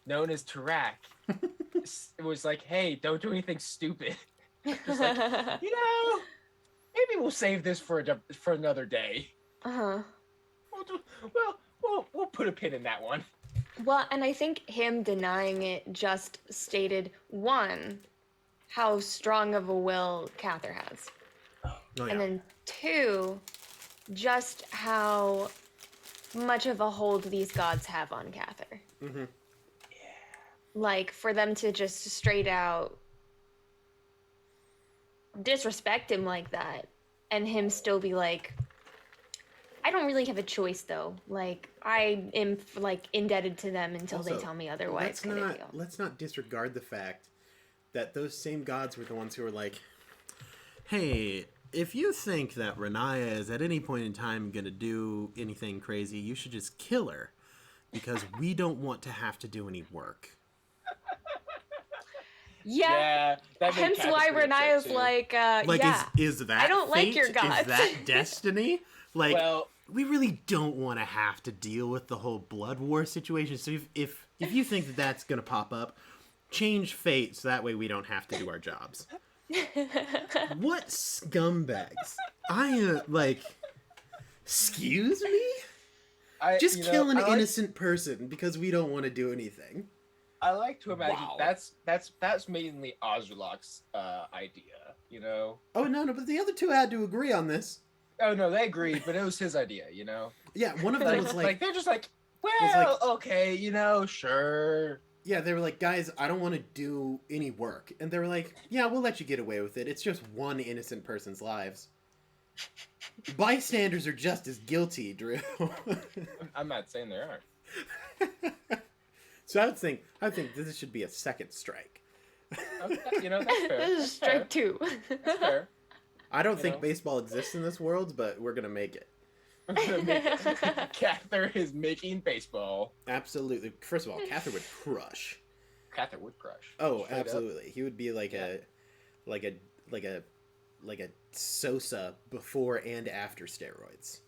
known as Tarak, it was like, hey, don't do anything stupid. Just like, maybe we'll save this for another day. We'll put a pin in that one. Well, and I think him denying it just stated, one, how strong of a will Cather has. Oh, yeah. And then two, just how much of a hold these gods have on Cather. Mm-hmm. Yeah. Like, for them to just straight out disrespect him like that, and him still be like, I don't really have a choice, though. Like, I am, like, indebted to them until they tell me otherwise. Let's not disregard the fact that those same gods were the ones who were like, hey, if you think that Renaya is at any point in time going to do anything crazy, you should just kill her, because we don't want to have to do any work. Yeah. Hence why Renaya's like, yeah. Is that I don't fate? like your gods. Is that destiny? Like, well, we really don't want to have to deal with the whole blood war situation. So if you think that that's going to pop up, change fate so that way we don't have to do our jobs. What scumbags? Excuse me? Just kill an innocent person because we don't want to do anything. I like to imagine that's mainly Ozulok's idea, Oh, no, but the other two had to agree on this. Oh, no, they agreed, but it was his idea, Yeah, one of them was like... they're just like, well, okay, sure. Yeah, they were like, guys, I don't want to do any work. And they were like, yeah, we'll let you get away with it. It's just one innocent person's lives. Bystanders are just as guilty, Drew. I'm not saying they aren't. So I think this should be a second strike. Okay, that's fair. This is strike 2. That's fair. I don't think baseball exists in this world, but we're gonna make it. Cather is making baseball. Absolutely. First of all, Cather would crush. Cather would crush. Oh, straight absolutely. Up. He would be like a Sosa before and after steroids.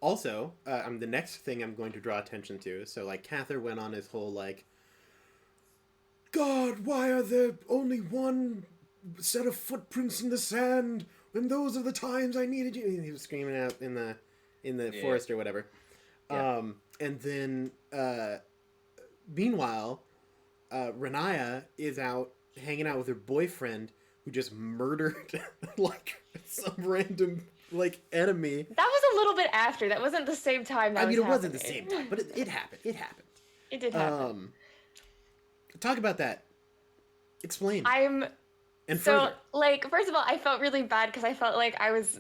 Also, the next thing I'm going to draw attention to. So, like, Cather went on his whole like, God, why are there only one set of footprints in the sand when those are the times I needed you? And he was screaming out in the forest or whatever. Yeah. And then, meanwhile, Renaya is out hanging out with her boyfriend who just murdered like some random like enemy. That was a little bit after. That wasn't the same time. It wasn't the same time, but it happened. It happened. It did happen. Talk about that. Explain. So, further. like, first of all, I felt really bad because I felt like I was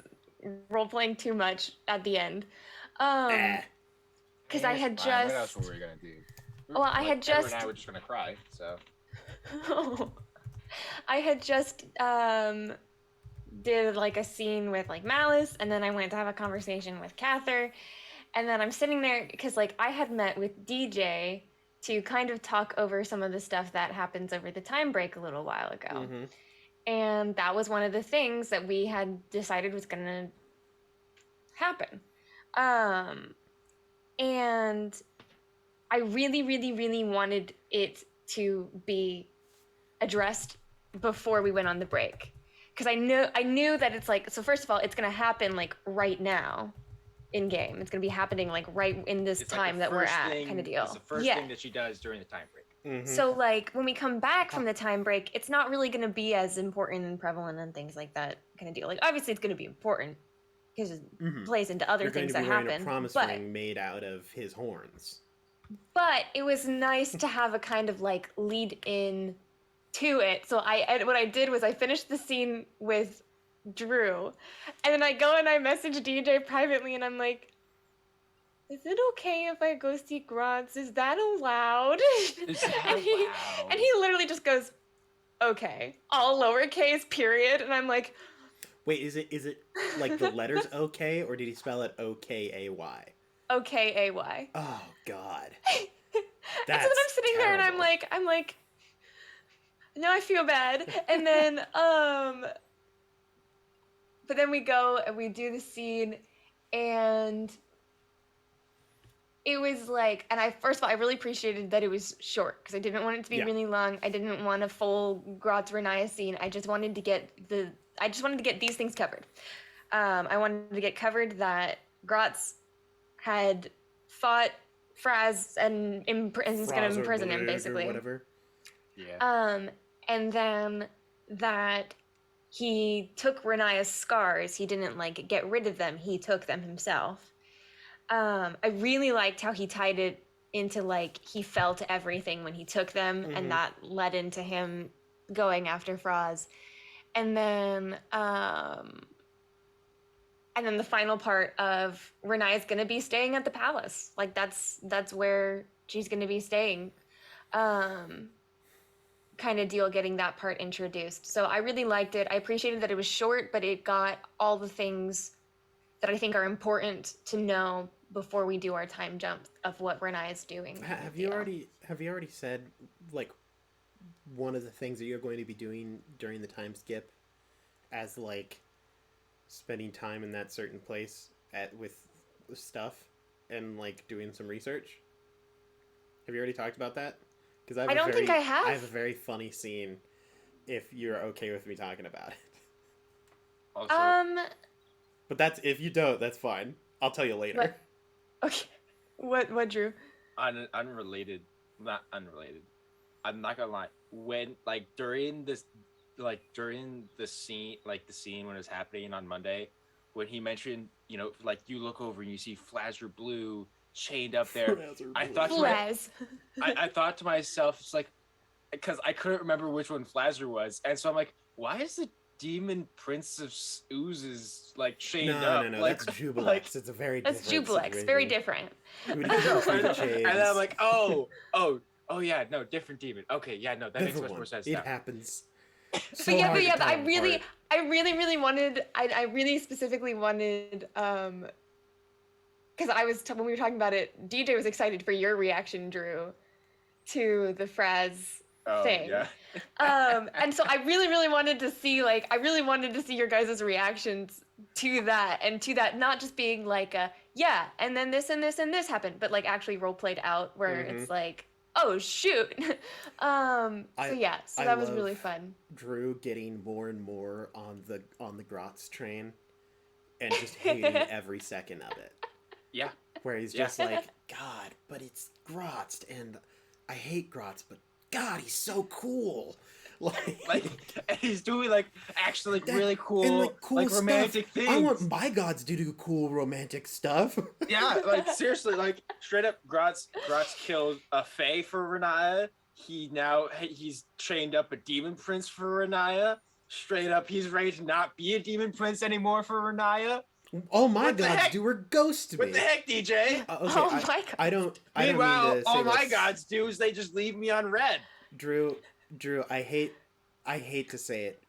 role-playing too much at the end. Because I had just... What else were we going to do? Well, I had just... Edward and I were just going to cry, so... I had just did, like, a scene with, like, Malice, and then I went to have a conversation with Cather, and then I'm sitting there because, like, I had met with DJ to kind of talk over some of the stuff that happens over the time break a little while ago. Mm-hmm. And that was one of the things that we had decided was going to happen. And I really, really, really wanted it to be addressed before we went on the break. Because I knew that it's like, so first of all, it's going to happen like right now in game. It's going to be happening like right in this time that we're at kind of deal. It's the first thing that she does during the time break. Mm-hmm. So, like, when we come back from the time break, it's not really going to be as important and prevalent and things like that kind of deal. Like, obviously, it's going to be important because it plays into other things that happen. A promise ring made out of his horns. But it was nice to have a kind of, like, lead in to it. So, what I did was I finished the scene with Drew, and then I go and I message DJ privately, and I'm like, is it okay if I go see Grants? Is that allowed? And he literally just goes, okay, all lowercase, period. And I'm like, wait, is it like the letters okay, or did he spell it O-K-A-Y? O-K-A-Y. Oh God. And so then I'm sitting there and I'm like, now I feel bad. And then, but then we go and we do the scene, and it was like, and first of all, I really appreciated that it was short because I didn't want it to be really long. I didn't want a full Gratz Renaya scene. I just wanted to get these things covered. I wanted to get covered that Gratz had fought Fraz and is going to imprison him, basically. Or whatever. Yeah. And then that he took Renaya's scars. He didn't like get rid of them. He took them himself. I really liked how he tied it into like he felt everything when he took them, and that led into him going after Fraz. And then the final part of Renaya's gonna be staying at the palace. Like that's where she's gonna be staying. Kind of deal, getting that part introduced. So I really liked it. I appreciated that it was short, but it got all the things that I think are important to know before we do our time jump of what Renai is doing. Have you already said like one of the things that you're going to be doing during the time skip as like spending time in that certain place with stuff and like doing some research? Have you already talked about that? Because I don't think I have. I have a very funny scene. If you're okay with me talking about it. Also, but that's if you don't, that's fine. I'll tell you later. What? Okay. What, Drew? Unrelated. Not unrelated. I'm not gonna lie. When during the scene, the scene when it was happening on Monday, when he mentioned, you look over and you see Flazzer Blue chained up there. I thought to myself, it's like, because I couldn't remember which one Flazzer was, and so I'm like, why is the Demon Prince of Oozes chained up? No, that's Jubilex. It's a very different Jubilex, very different. And then I'm like, oh yeah, no, different demon. Okay, yeah, no, that makes much more sense. It now. Happens. So but I really wanted. I really specifically wanted. Because when we were talking about it, DJ was excited for your reaction, Drew, to the Fraz thing. Yeah. And so I really wanted to see your guys' reactions to that, and to that not just being like a yeah, and then this and this and this happened, but like actually role played out where it's like, oh shoot. So that was really fun. Drew getting more and more on the Grotz train and just hating every second of it. Yeah. Where he's just like, God, but it's Grotz, and I hate Grotz, but God, he's so cool. Like and he's doing like actually like really cool, and, like romantic stuff. things. I want my gods to do cool romantic stuff. Yeah, like seriously, like straight up, Grotz killed a fae for Renaya. He's trained up a demon prince for Renaya. Straight up, he's ready to not be a demon prince anymore for Renaya. All my gods do are ghost me. What the heck, DJ? Okay, oh my god. I don't mean to say all my gods do is they just leave me on red. Drew, I hate to say it.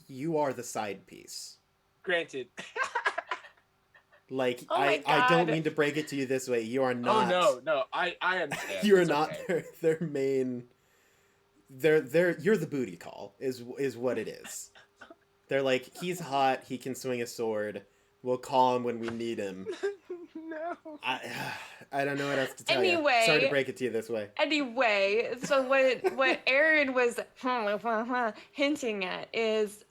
You are the side piece. Granted. Like, I don't mean to break it to you this way. You are not. Oh no, I understand. You are not their main. You're the booty call. Is what it is. They're like, he's hot. He can swing a sword. We'll call him when we need him. No. I don't know what else to tell you. Sorry to break it to you this way. Anyway, so what Aaron was hinting at is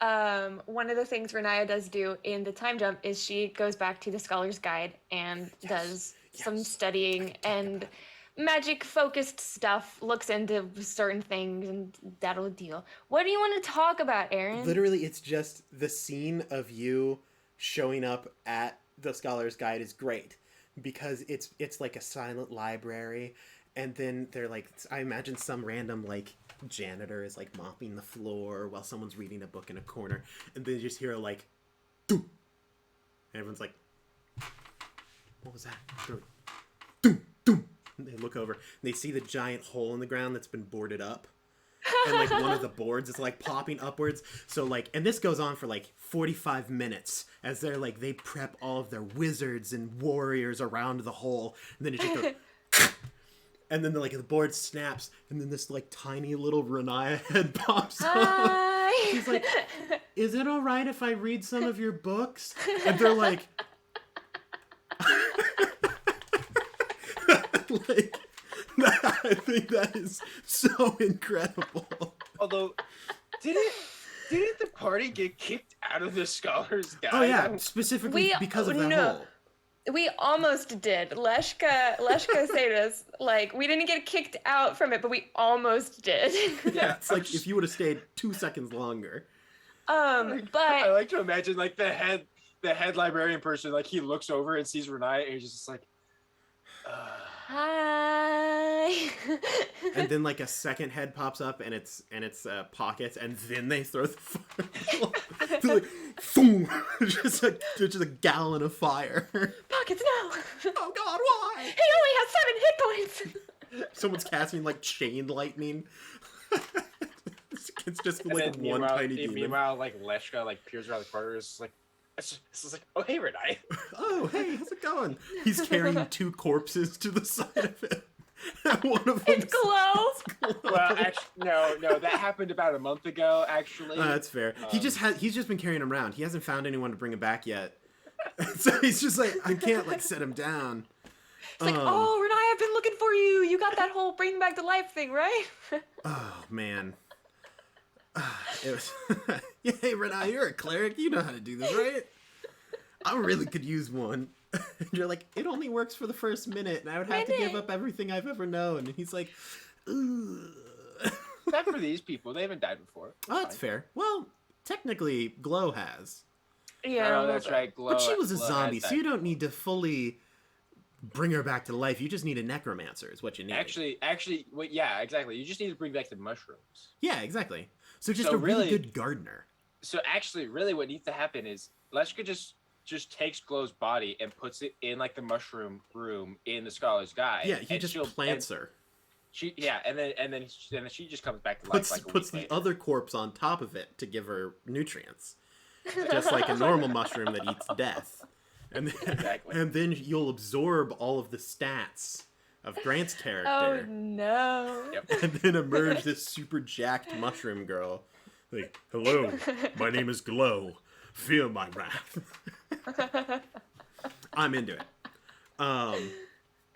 one of the things Renaya does do in the time jump is she goes back to the Scholar's Guide and does some studying and magic-focused stuff, looks into certain things, and that'll deal. What do you want to talk about, Aaron? Literally, it's just the scene of you showing up at the Scholar's Guide is great because it's like a silent library, and then they're like, I imagine some random like janitor is like mopping the floor while someone's reading a book in a corner, and then you just hear like doom, and everyone's like, what was that? Doom, doom. And they look over and they see the giant hole in the ground that's been boarded up. And like one of the boards is like popping upwards. So like, and this goes on for like 45 minutes as they're like, they prep all of their wizards and warriors around the hole. And then it just goes, and then the board snaps. And then this like tiny little Renaya head pops up. She's like, is it all right if I read some of your books? And they're like, like, I think that is so incredible. Although, didn't the party get kicked out of the Scholar's Guide? Oh yeah, specifically because of that hole. We almost did. Leshka said us, like, we didn't get kicked out from it, but we almost did. Yeah, it's like if you would have stayed 2 seconds longer. But I like to imagine like the head librarian person, like he looks over and sees Renaya and he's just like, hi. And then like a second head pops up and it's pockets, and then they throw the fire. Like, boom! just a gallon of fire. Pockets, no. Oh God, why? He only has 7 hit points. Someone's casting like chain lightning. It's just and like one tiny demon. Meanwhile, like Leshka like peers around the corner, it's like. It's like, oh hey, Renaya. Oh hey, how's it going? He's carrying 2 corpses to the side of him. One of them. It's Glow. Well, actually, no, that happened about a month ago. Actually, that's fair. He's just been carrying him around. He hasn't found anyone to bring him back yet. So he's just like, I can't like set him down. It's like, oh, Renaya, I've been looking for you. You got that whole bring back to life thing, right? Oh man. It was yeah, hey Renaya, you're a cleric. You know how to do this, right? I really could use one. And you're like, it only works for the first minute, and I would have to give up everything I've ever known. And he's like, ugh. Not for these people. They haven't died before. Oh, that's fair. Well, technically, Glow has. Yeah, that's right. Glow, but she was a zombie, so you don't need to fully bring her back to life. You just need a necromancer is what you need. Actually, well, yeah, exactly. You just need to bring back the mushrooms. Yeah, exactly. So just a really good gardener. So actually, really what needs to happen is Leshka just takes Glow's body and puts it in like the mushroom room in the Scholar's Guide. Yeah, he just plants her. And then she just comes back to life. Puts the other corpse on top of it to give her nutrients, just like a normal mushroom that eats death. And then, exactly. And then you'll absorb all of the stats of Grant's character. Oh no! Yep. And then emerge this super jacked mushroom girl, like, "Hello, my name is Glow. Feel my wrath." I'm into it. That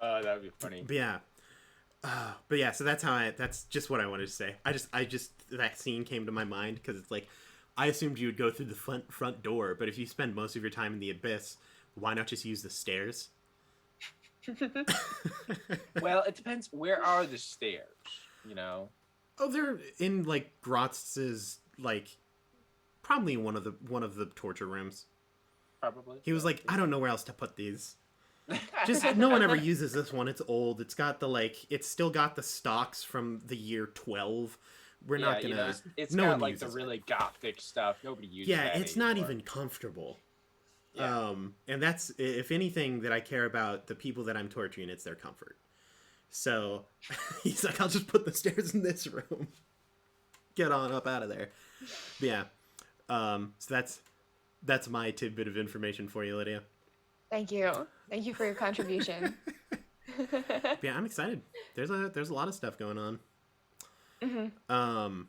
would be funny. But yeah, so that's just what I wanted to say. I just that scene came to my mind because it's like, I assumed you would go through the front door, but if you spend most of your time in the abyss, why not just use the stairs? Well, it depends. Where are the stairs? You know? Oh, they're in like Grotz's like probably one of the torture rooms. Probably. He was like, I don't know where else to put these. Just no one ever uses this one. It's old. It's got the it's still got the stocks from the year 12. We're not gonna. You know, it's no got one like the uses really it. gothic stuff. Nobody uses. Yeah, that it's anymore. not even comfortable. Yeah. And that's, if anything that I care about the people that I'm torturing, it's their comfort. So he's like, I'll just put the stairs in this room. Get on up out of there. But yeah. So that's my tidbit of information for you, Lydia. Thank you. Thank you for your contribution. Yeah, I'm excited. There's a lot of stuff going on. Mm-hmm.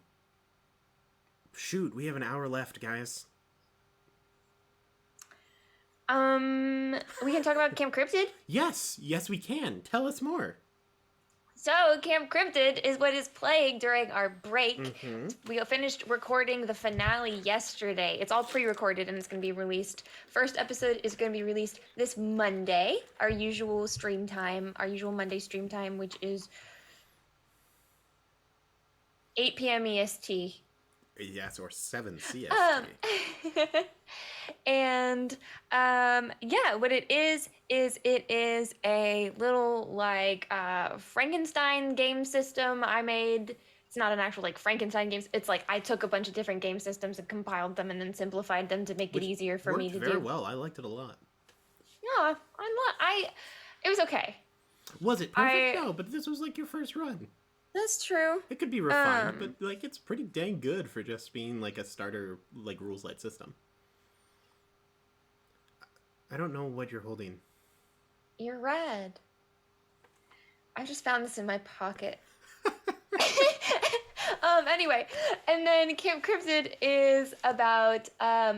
Shoot, we have an hour left, guys. We can talk about Camp Cryptid. Yes, we can. Tell us more. So, Camp Cryptid is what is playing during our break. Mm-hmm. We finished recording the finale yesterday. It's all pre-recorded and it's going to be released. First episode is going to be released this Monday, our usual Monday stream time, which is 8 p.m. EST. Yes, or 7 CST. And yeah, what it is it is a little like Frankenstein game system I made. It's not an actual like Frankenstein games. It's like I took a bunch of different game systems and compiled them and then simplified them to make it easier for me to very do. well. I liked it a lot. Yeah, it was okay. Was it perfect? No, but this was like your first run. That's true. It could be refined, but like it's pretty dang good for just being like a starter like rules light system. I don't know what you're holding. You're red. I just found this in my pocket. Anyway, and then Camp Cryptid is about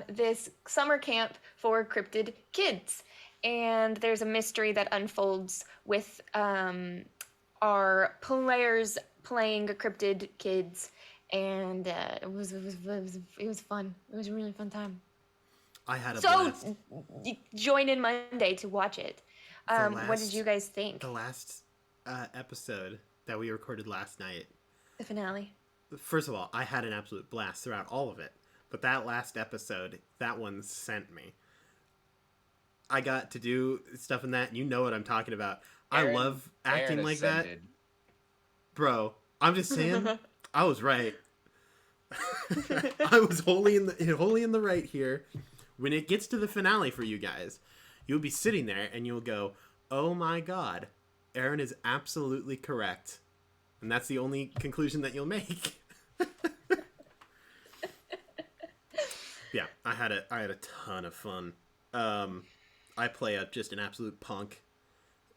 this summer camp for cryptid kids. And there's a mystery that unfolds with our players playing cryptid kids. And it was fun. It was a really fun time. I had a blast. Join in Monday to watch it. What did you guys think? The last episode that we recorded last night. The finale. First of all, I had an absolute blast throughout all of it. But that last episode, that one sent me. I got to do stuff in that. You know what I'm talking about. I love acting like that. Bro, I'm just saying, I was right. I was wholly in the right here. When it gets to the finale for you guys, you'll be sitting there and you'll go, oh my god, Aaron is absolutely correct. And that's the only conclusion that you'll make. Yeah, I had a ton of fun. I play just an absolute punk,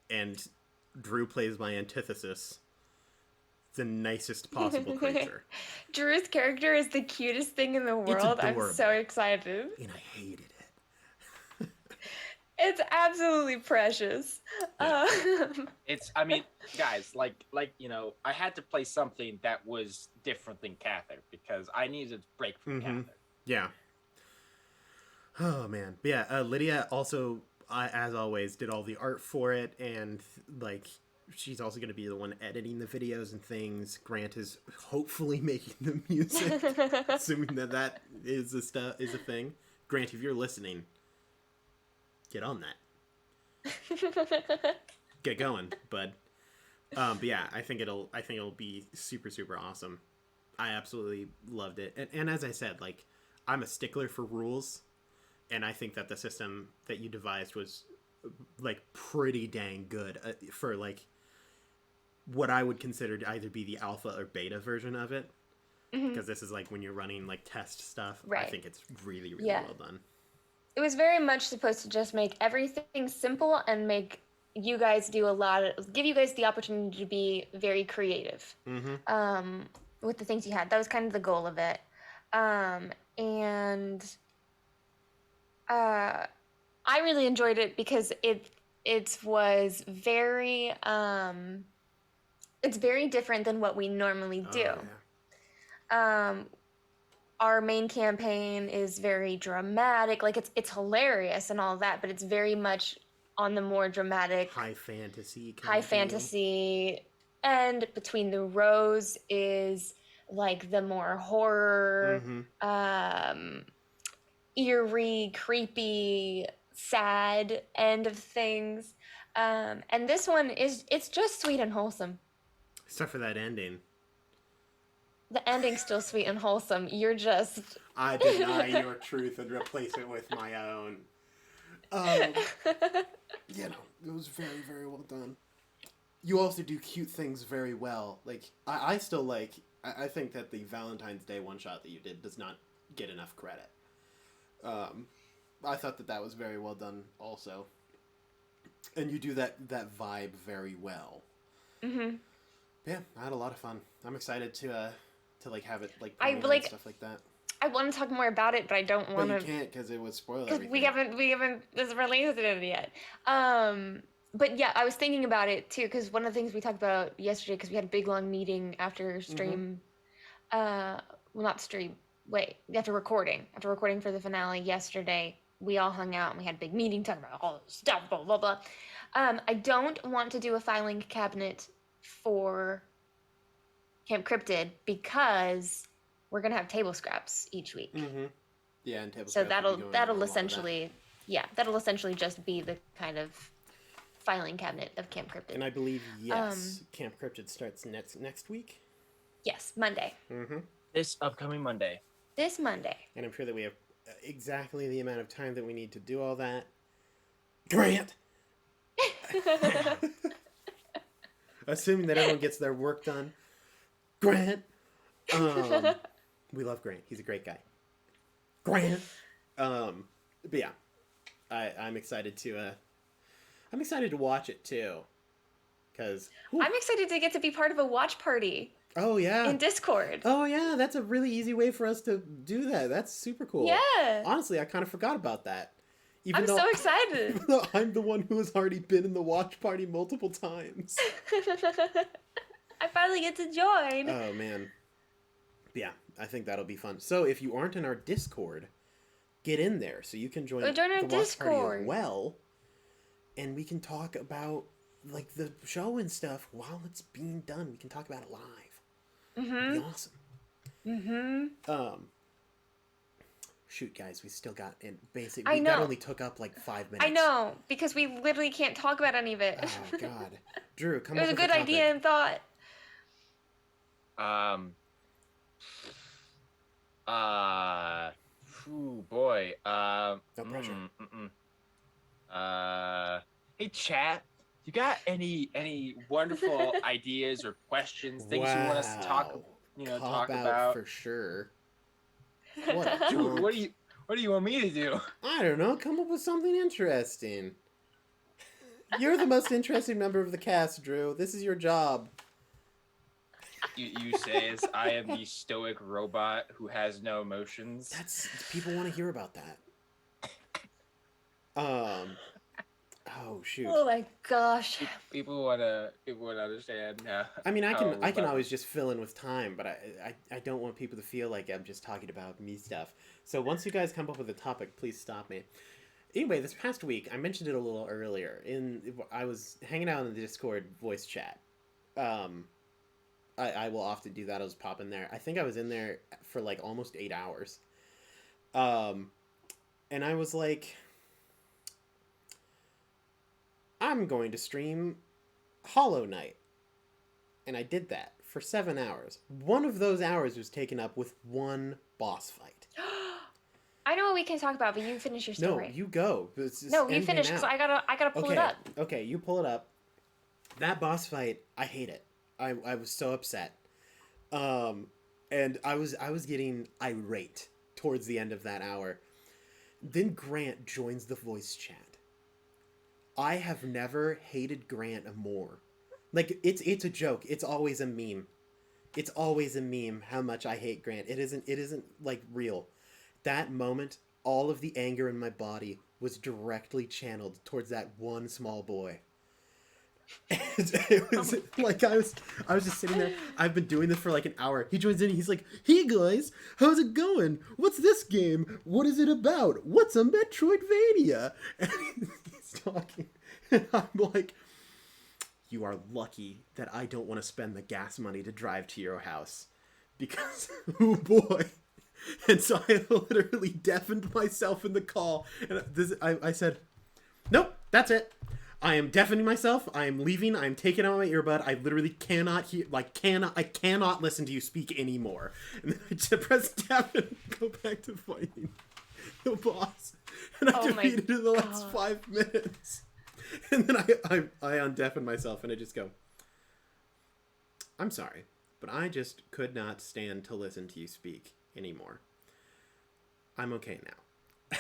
and Drew plays my antithesis, the nicest possible creature. Drew's character is the cutest thing in the world. I'm so excited. And I hated it. It's absolutely precious. Yeah. I mean, guys, like you know, I had to play something that was different than Cather because I needed a break from Cather. Yeah. Oh man, but yeah. Lydia also, as always, did all the art for it, and like she's also going to be the one editing the videos and things. Grant is hopefully making the music, assuming that is a thing. Grant, if you're listening, get on that. Get going, bud. But yeah, I think it'll be super, super awesome. I absolutely loved it. And as I said, like, I'm a stickler for rules, and I think that the system that you devised was like pretty dang good for like what I would consider to either be the alpha or beta version of it. Because this is like when you're running like test stuff. Right. I think it's really, really well done. It was very much supposed to just make everything simple and make you guys give you guys the opportunity to be very creative with the things you had. That was kind of the goal of it. And I really enjoyed it because it was very it's very different than what we normally Oh, do. yeah. Our main campaign is very dramatic, like it's hilarious and all that, but it's very much on the more dramatic High fantasy kind high of deal. fantasy, and Between the Rows is like the more horror, eerie, creepy, sad end of things. And this one it's just sweet and wholesome. Except for that ending. The ending's still sweet and wholesome. You're just I deny your truth and replace it with my own. You know, it was very, very well done. You also do cute things very well. Like, I still like... I think that the Valentine's Day one-shot that you did does not get enough credit. I thought that was very well done also. And you do that vibe very well. Mm-hmm. Yeah, I had a lot of fun. I'm excited to like have it like I premiere like and stuff like that. I want to talk more about it, but I don't want But to. you can't because it would spoil Because everything. we haven't released it yet. But yeah, I was thinking about it too because one of the things we talked about yesterday, because we had a big long meeting after stream. Well, not stream. Wait, after recording for the finale yesterday, we all hung out and we had a big meeting talking about all this stuff, blah blah blah. I don't want to do a filing cabinet for Camp Cryptid because we're gonna have table scraps each week. Mm-hmm. Yeah, and table So scraps will be going that'll on a lot of essentially that'll essentially just be the kind of filing cabinet of Camp Cryptid. And I believe Camp Cryptid starts next week. Yes, Monday. Mm-hmm. This upcoming Monday. This Monday. And I'm sure that we have exactly the amount of time that we need to do all that. Grant. Assuming that everyone gets their work done. Grant. We love Grant. He's a great guy. Grant. But yeah, I'm excited to watch it too, because I'm excited to get to be part of a watch party. Oh yeah. In Discord. Oh yeah, that's a really easy way for us to do that. That's super cool. Yeah. Honestly, I kind of forgot about that. I'm so excited. Even though I'm the one who has already been in the watch party multiple times. I finally get to join. Oh man. Yeah, I think that'll be fun. So if you aren't in our Discord, get in there so you can join our the watch Discord party as well, and we can talk about like the show and stuff while it's being done. We can talk about it live. Mm-hmm. It'd be awesome. Mm-hmm. Shoot, guys, we still got in basic. That only took up like 5 minutes. I know, because we literally can't talk about any of it. Oh God, Drew, come. It was a good idea and thought. Oh boy. No pressure. Hey, chat. You got any wonderful ideas or questions, things you want us to talk about for sure. Dude, what do you want me to do? I don't know. Come up with something interesting. You're the most interesting member of the cast, Drew. This is your job. You say as I am the stoic robot who has no emotions. People want to hear about that. Oh shoot. Oh my gosh. People wanna understand. I mean, I can always just fill in with time, but I don't want people to feel like I'm just talking about me stuff. So once you guys come up with a topic, please stop me. Anyway, this past week, I mentioned it a little earlier. I was hanging out in the Discord voice chat. I will often do that. I was popping there. I think I was in there for like almost 8 hours. And I was like, I'm going to stream Hollow Knight. And I did that for 7 hours. One of those hours was taken up with one boss fight. I know what we can talk about, but you finish your story. No, you go. No, you finish, because I gotta pull it up. Okay, you pull it up. That boss fight, I hate it. I was so upset. And I was getting irate towards the end of that hour. Then Grant joins the voice chat. I have never hated Grant more. Like, it's a joke. It's always a meme. It's always a meme how much I hate Grant. It isn't like real. That moment, all of the anger in my body was directly channeled towards that one small boy. And it was like I was just sitting there. I've been doing this for like an hour. He joins in. He's like, "Hey guys, how's it going? What's this game? What is it about? What's a Metroidvania?" And he's talking, and I'm like, "You are lucky that I don't want to spend the gas money to drive to your house, because oh boy." And so I literally deafened myself in the call, and I said, "Nope, that's it. I am deafening myself. I am leaving. I am taking out my earbud. I literally cannot hear. I cannot listen to you speak anymore." And then I just press deafen and go back to fighting the boss, and I defeated it in the last 5 minutes. And then I undeafen myself, and I just go, "I'm sorry, but I just could not stand to listen to you speak anymore. I'm okay now."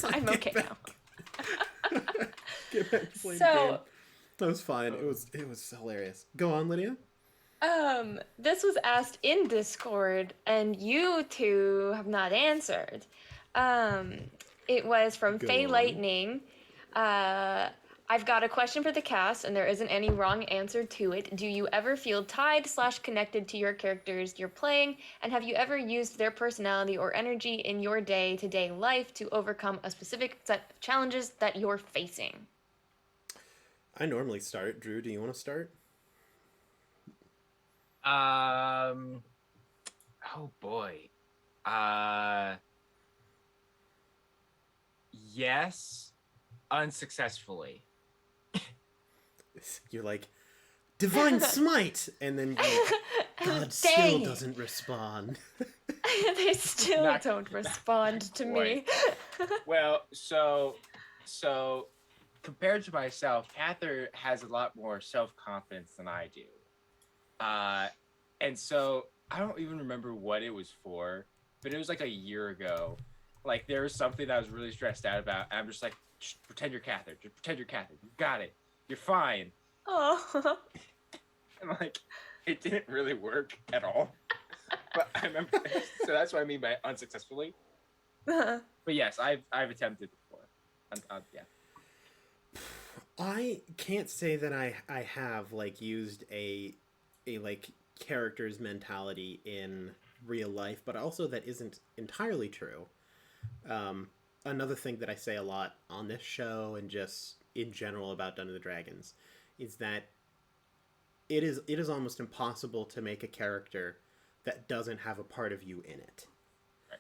I'm okay now. Get back to playing the game. That was fine. It was hilarious. Go on, Lydia. This was asked in Discord, and you two have not answered. It was from Faye Lightning. I've got a question for the cast, and there isn't any wrong answer to it. Do you ever feel tied/connected to your characters you're playing? And have you ever used their personality or energy in your day-to-day life to overcome a specific set of challenges that you're facing? I normally start. Drew, do you want to start? Oh boy. Yes, unsuccessfully. You're like, "Divine Smite!" And then God still doesn't respond. They still don't respond to me. Well, so compared to myself, Cather has a lot more self-confidence than I do. And so I don't even remember what it was for, but it was like a year ago. Like there was something that I was really stressed out about. And I'm just like, "Just pretend you're Cather. Just pretend you're Cather. You got it. You're fine." Oh. And like, it didn't really work at all. But I remember, so that's what I mean by unsuccessfully. But yes, I've attempted before. Yeah. I can't say that I have like used a like character's mentality in real life, but also that isn't entirely true. Another thing that I say a lot on this show and just in general about Dungeons and Dragons is that it is almost impossible to make a character that doesn't have a part of you in it. Right.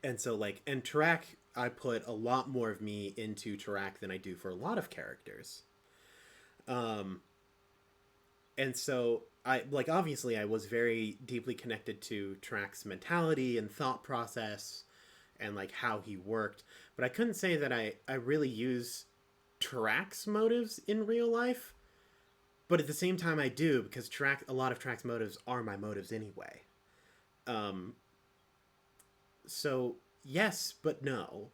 And so like, and Tarak, I put a lot more of me into Tarak than I do for a lot of characters. And so I like, obviously I was very deeply connected to Tarak's mentality and thought process and like how he worked, but I couldn't say that I really use Tarak's motives in real life. But at the same time I do, because a lot of Tarak's motives are my motives anyway. So yes, but no,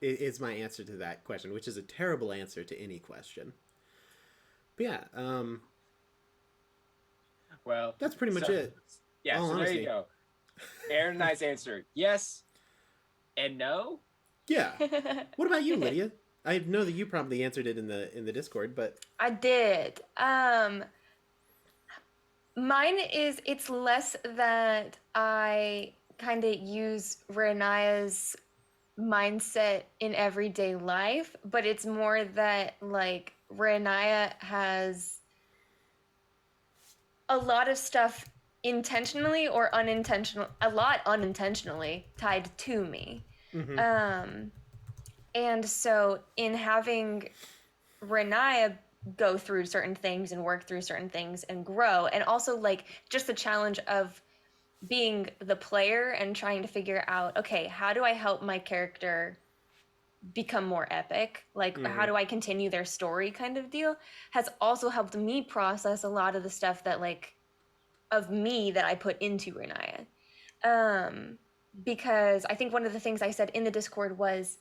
is my answer to that question, which is a terrible answer to any question. But yeah, well, that's pretty much it. Yeah, so there you go. Aaron and I's answer: yes and no. Yeah. What about you, Lydia? I know that you probably answered it in the Discord, but I did. Mine is, it's less that I kind of use Renaya's mindset in everyday life, but it's more that like Renaya has a lot of stuff intentionally or unintentional, a lot unintentionally tied to me. Mm-hmm. And so in having Renaya go through certain things and work through certain things and grow, and also like just the challenge of being the player and trying to figure out, okay, how do I help my character become more epic? Like, how do I continue their story kind of deal, has also helped me process a lot of the stuff that like of me that I put into Renaya. Because I think one of the things I said in the Discord was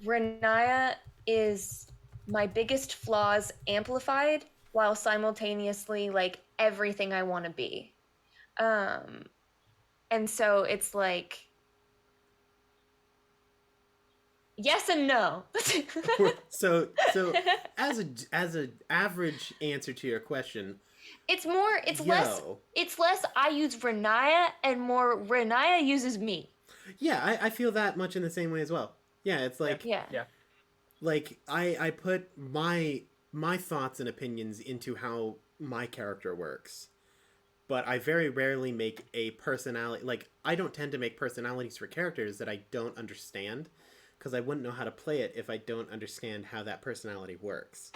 Renaya is my biggest flaws amplified while simultaneously like everything I want to be. And so it's like yes and no. So as a average answer to your question, it's less I use Renaya and more Renaya uses me. yeah, I feel that much in the same way as well. Yeah, it's like Yeah. like I put my thoughts and opinions into how my character works. But I very rarely make a personality, like I don't tend to make personalities for characters that I don't understand, because I wouldn't know how to play it if I don't understand how that personality works.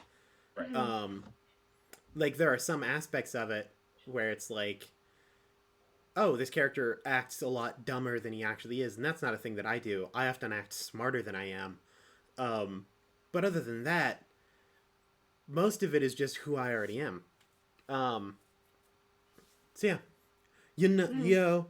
Right. Like there are some aspects of it where it's like, oh, this character acts a lot dumber than he actually is, and that's not a thing that I do. I often act smarter than I am. But other than that, most of it is just who I already am. So yeah, you know.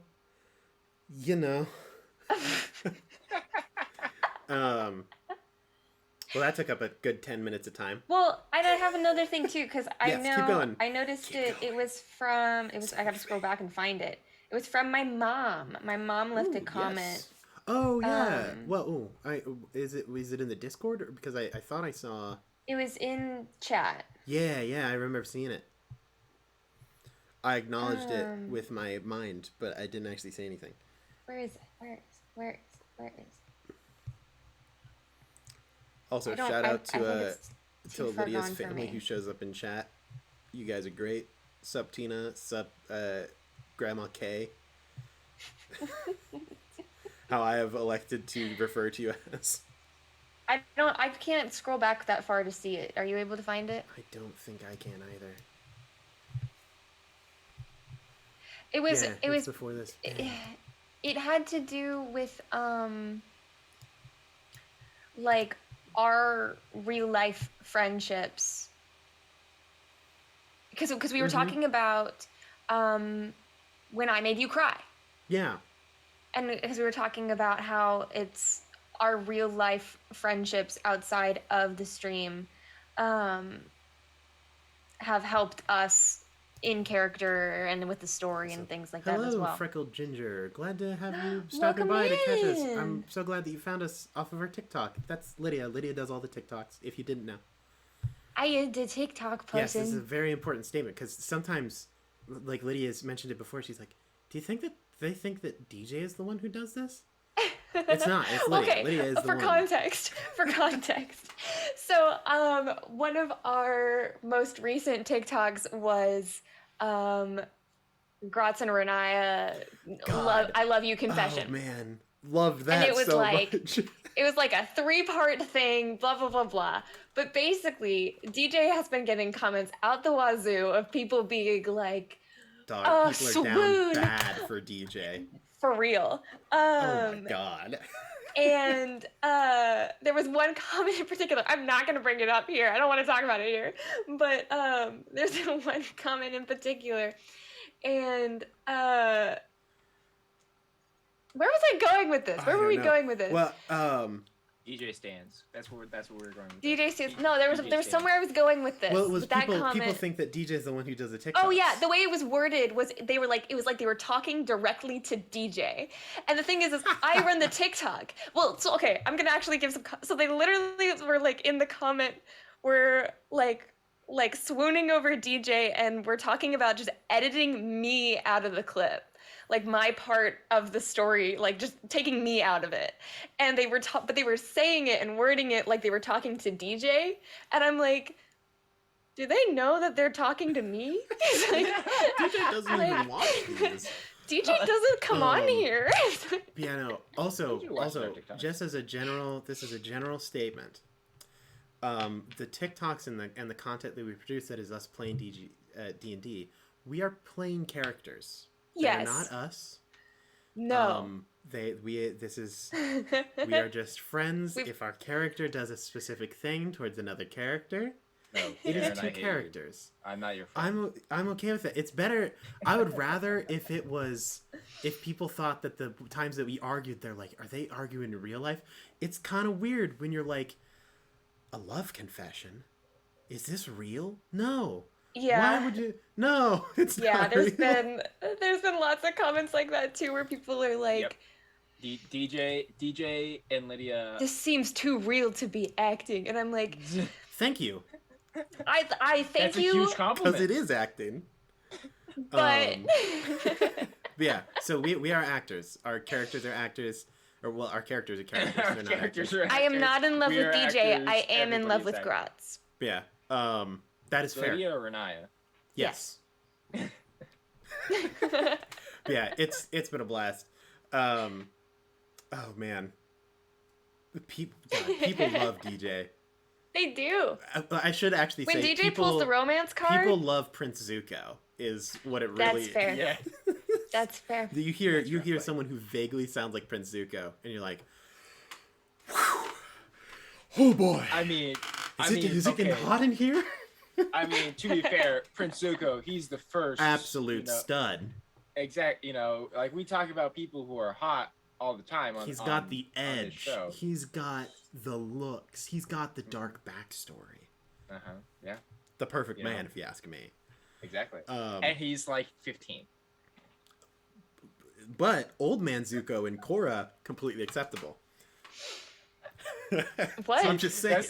Well, that took up a good 10 minutes of time. Well, I have another thing too, because Yes, keep going. I noticed Keep it. going. I got to scroll back and find it. It was from my mom. My mom left a comment. Yes. Oh yeah. Well, is it in the Discord, or because I thought I saw. It was in chat. Yeah, I remember seeing it. I acknowledged it with my mind, but I didn't actually say anything. Where is it? Where is it? Also, shout out to Lydia's family who shows up in chat. You guys are great. Sup Tina, sup Grandma K. How I have elected to refer to you as. I can't scroll back that far to see it. Are you able to find it? I don't think I can either. It was before this. It had to do with like our real life friendships, because we were talking about when I made you cry. Yeah. And because we were talking about how it's our real life friendships outside of the stream have helped us in character and with the story and things like that as well. Hello, Freckled Ginger. Glad to have you stopping by to catch us. I'm so glad that you found us off of our TikTok. That's Lydia. Lydia does all the TikToks, if you didn't know. I is the TikTok person. Yes, this is a very important statement, because sometimes, like Lydia's mentioned it before, she's like, do you think that they think that DJ is the one who does this? It's not. It's Lydia. Okay, Lydia is the one. For context. So, one of our most recent TikToks was Gratz and Renaya I love you confession. Oh man, loved that. And it was so like much. it was like a 3-part thing, blah blah blah blah. But basically, DJ has been getting comments out the wazoo of people being like, Dog, people swoon. are down bad for DJ. For real. Oh my god. And there was one comment in particular. I'm not going to bring it up here. I don't want to talk about it here. But there's one comment in particular. And where was I going with this? Where were we going with this? Well, DJ stands. That's where we're going with DJ stands. No, there was somewhere I was going with this. Well, it was with that people comment. think that DJ is the one who does the TikTok. Oh yeah, the way it was worded was it was like they were talking directly to DJ. And the thing is I run the TikTok. Well, so okay, I'm gonna actually give some. So they literally were like in the comment were like swooning over DJ, and we're talking about just editing me out of the clip. Like my part of the story, like just taking me out of it. And they were but they were saying it and wording it like they were talking to DJ. And I'm like, do they know that they're talking to me? Like, DJ doesn't even watch these. DJ doesn't come on here. Yeah, no. Also, just as a general, this is a general statement. The TikToks and the content that we produce, that is us playing D&D, we are playing characters. Yes. They're not us. No. We are just friends. If our character does a specific thing towards another character, No, it is two characters. I'm not your friend. I'm okay with it. It's better. I would rather if people thought that the times that we argued, they're like, are they arguing in real life? It's kind of weird when you're like, a love confession? Is this real? No. Yeah. Why would you? No, it's not there's real. been lots of comments like that too, where people are like, DJ and Lydia. This seems too real to be acting, and I'm like, Thank you, I thank That's a you, huge because compliment. it is acting. but But yeah, so we are actors. Our characters are actors, or well, our characters are characters. Our They're not characters actors. are I am actors. not in love We with are DJ. actors. I am in love Everybody is with actor. Gratz. Yeah, that is fair. Lydia or Renaya? Yes. Yeah, it's been a blast. Oh man, people love DJ. They do. I should actually When say DJ pulls the romance card, people love Prince Zuko. Is what it really. That's fair. Yeah. That's fair. You hear someone who vaguely sounds like Prince Zuko, and you're like, "Whew. Oh boy." I mean, Is it getting hot in here? I mean, to be fair, Prince Zuko, he's the first Absolute stud. Exact. Like we talk about people who are hot all the time. He's got the on this edge. show. He's got the looks. He's got the dark backstory. Yeah. The perfect You know. man, if you ask me. Exactly. And he's like 15. But old man Zuko and Korra, completely acceptable. What? So I'm just saying.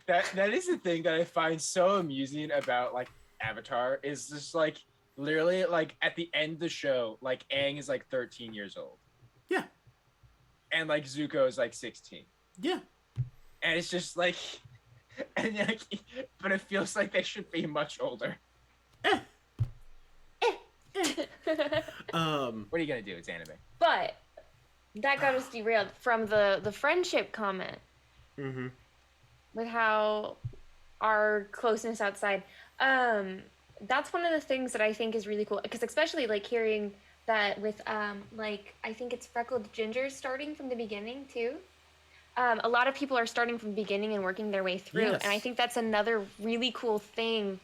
That is the thing that I find so amusing about like Avatar is just like literally like at the end of the show, like Aang is like 13 years old. Yeah. And like Zuko is like 16. Yeah. And it's just like and like but it feels like they should be much older. What are you gonna do? It's anime. But that got us derailed from the friendship comment. Mm-hmm. With how our closeness outside. That's one of the things that I think is really cool, because especially like hearing that with like I think it's Freckled Ginger starting from the beginning too. A lot of people are starting from the beginning and working their way through, Yes. and I think that's another really cool thing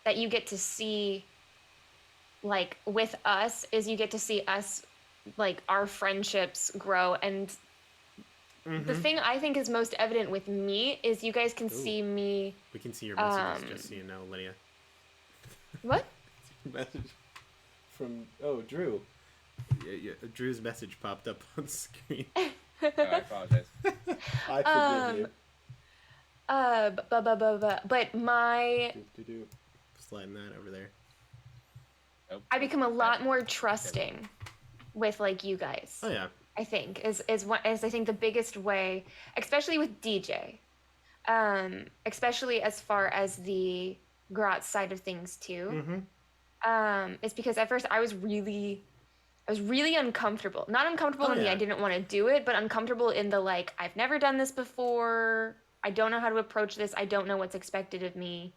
that you get to see. Like with us, is you get to see us, like our friendships grow, and the thing I think is most evident with me is you guys can see me. We can see your messages, just so you know, Lydia. What? Message from Drew. Yeah, Drew's message popped up on screen. Oh, I apologize. I forgive But my you. Sliding that over there. I become a lot more trusting with like you guys. Oh yeah. I think is I think the biggest way, especially with DJ, especially as far as the Gratz side of things too. Mm-hmm. It's because at first I was really uncomfortable. Not uncomfortable in the yeah. I didn't want to do it, but uncomfortable in the like I've never done this before. I don't know how to approach this. I don't know what's expected of me.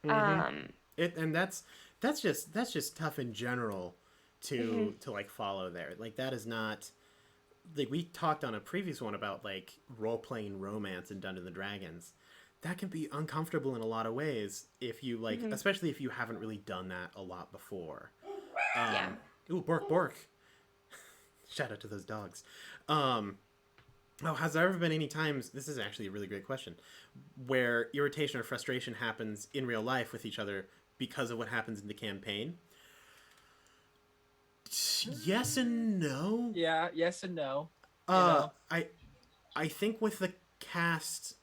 And that's just tough in general to like follow there. Like that is not like we talked on a previous one about like role playing romance in Dungeons and Dragons. That can be uncomfortable in a lot of ways if you like, especially if you haven't really done that a lot before. Yeah. Ooh, bork. Shout out to those dogs. Has there ever been any times, this is actually a really great question, where irritation or frustration happens in real life with each other because of what happens in the campaign? Yes and no. Yeah, yes and no. I think with the cast,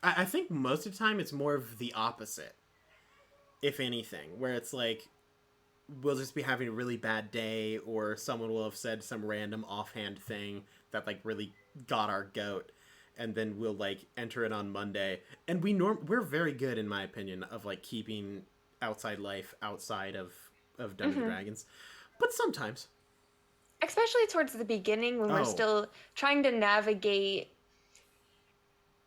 I think most of the time it's more of the opposite, if anything, where it's like we'll just be having a really bad day, or someone will have said some random offhand thing that like really got our goat, and then we'll like enter it on Monday, and we're very good, in my opinion, of like keeping outside life outside of Dungeons and Dragons, but sometimes, especially towards the beginning when we're still trying to navigate